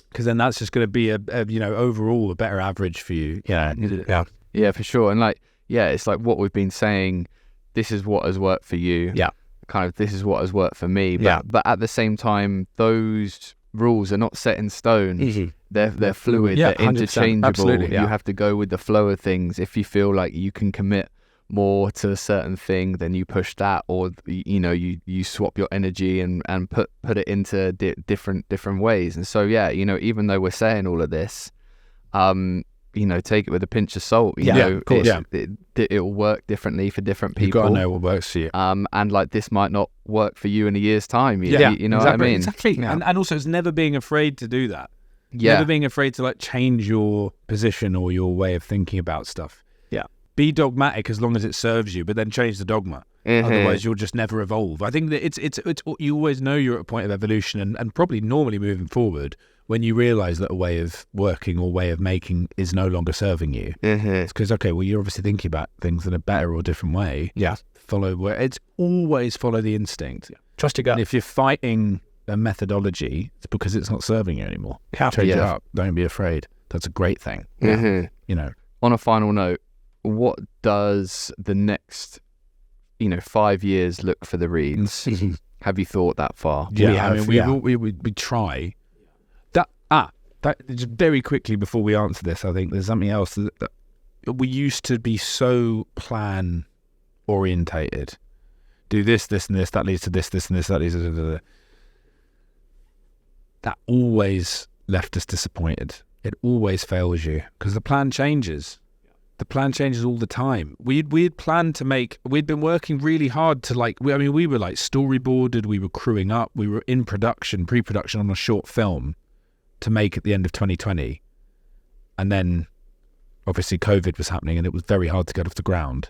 because then that's just going to be a overall a better average for you. Yeah, for sure. And it's like what we've been saying, this is what has worked for you. Yeah. Kind of, this is what has worked for me. But at the same time, those rules are not set in stone. Mm-hmm. They're fluid, they're interchangeable. Absolutely, You have to go with the flow of things. If you feel like you can commit more to a certain thing, then you push that, or you swap your energy and put it into different ways. And so even though we're saying all of this, take it with a pinch of salt. Of course. It'll work differently for different people. You've got to know what works for you. And like this might not work for you in a year's time. You know exactly. what I mean? Exactly. Yeah. And also, it's never being afraid to do that. Yeah. Never being afraid to like change your position or your way of thinking about stuff. Yeah. Be dogmatic as long as it serves you, but then change the dogma. Mm-hmm. Otherwise, you'll just never evolve. I think that it's you always know you're at a point of evolution and probably normally moving forward when you realise that a way of working or way of making is no longer serving you. Mm-hmm. It's because, you're obviously thinking about things in a better or different way. Yeah. It's always follow the instinct. Yeah. Trust your gut. And if you're fighting a methodology, it's because it's not serving you anymore. Change it up. Don't be afraid. That's a great thing. Mm-hmm. You know. On a final note, what does the next 5 years look for the Reids? Have you thought that far? Yeah, we try. That just very quickly before we answer this, I think there's something else that we used to be so plan orientated. Do this, this, and this. That leads to this, this, and this. That leads to that. Always left us disappointed. It always fails you because the plan changes. The plan changes all the time. We'd planned to make. We'd been working really hard to we were like storyboarded. We were crewing up. We were in production, pre-production on a short film to make at the end of 2020, and then obviously COVID was happening, and it was very hard to get off the ground,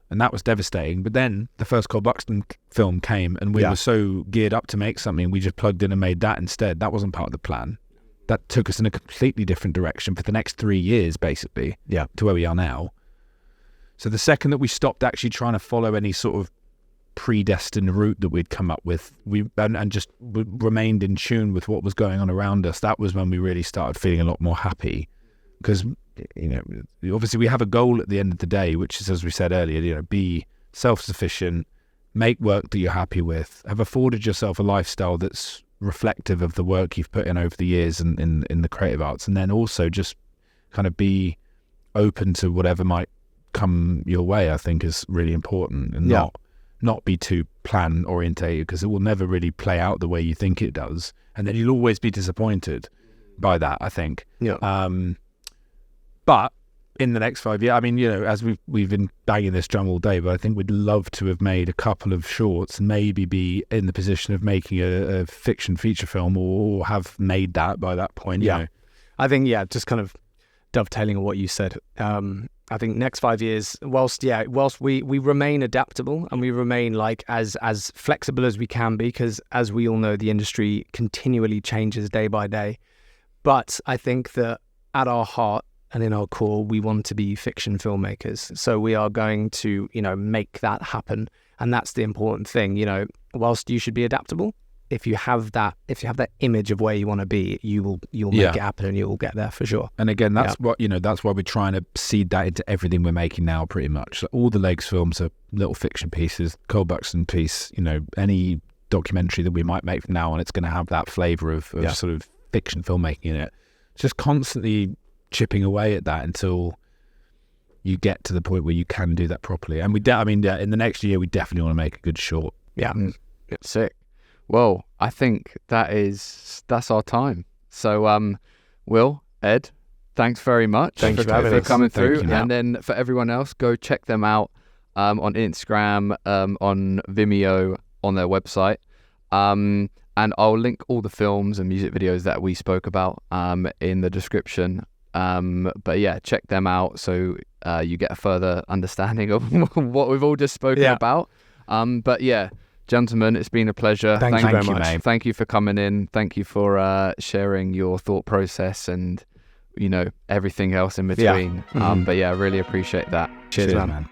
and that was devastating. But then the first Cole Buxton film came, and we were so geared up to make something, we just plugged in and made that instead. That wasn't part of the plan. That took us in a completely different direction for the next 3 years, basically, to where we are now. So the second that we stopped actually trying to follow any sort of predestined route that we'd come up with, and just remained in tune with what was going on around us, that was when we really started feeling a lot more happy. Because, obviously we have a goal at the end of the day, which is, as we said earlier, be self-sufficient, make work that you're happy with, have afforded yourself a lifestyle that's reflective of the work you've put in over the years in the creative arts, and then also just kind of be open to whatever might come your way, I think is really important, and not be too plan orientated, because it will never really play out the way you think it does, and then you'll always be disappointed by that, I think. But in the next 5 years, as we've been banging this drum all day, but I think we'd love to have made a couple of shorts and maybe be in the position of making a fiction feature film, or have made that by that point. I think, just kind of dovetailing on what you said, I think next 5 years, whilst we remain adaptable and we remain as flexible as we can be, because as we all know, the industry continually changes day by day. But I think that at our heart and in our core, we want to be fiction filmmakers. So we are going to, make that happen. And that's the important thing, whilst you should be adaptable, if you have that image of where you want to be, you'll make it happen, and you will get there for sure. And again, that's that's why we're trying to seed that into everything we're making now, pretty much. So all the Legs films are little fiction pieces. Cole Buxton piece, any documentary that we might make from now on, it's going to have that flavour of sort of fiction filmmaking in it. Just constantly chipping away at that until you get to the point where you can do that properly. And in the next year, we definitely want to make a good short. Sick. Well, I think that's our time. So, Will, Ed, thanks very much. Thanks for coming through. Thank you, and then for everyone else, go check them out on Instagram, on Vimeo, on their website. And I'll link all the films and music videos that we spoke about in the description. But yeah, check them out so you get a further understanding of what we've all just spoken about. But yeah, gentlemen, it's been a pleasure. Thank you very much. Mate. Thank you for coming in. Thank you for sharing your thought process and everything else in between. But yeah, I really appreciate that. Cheers, man.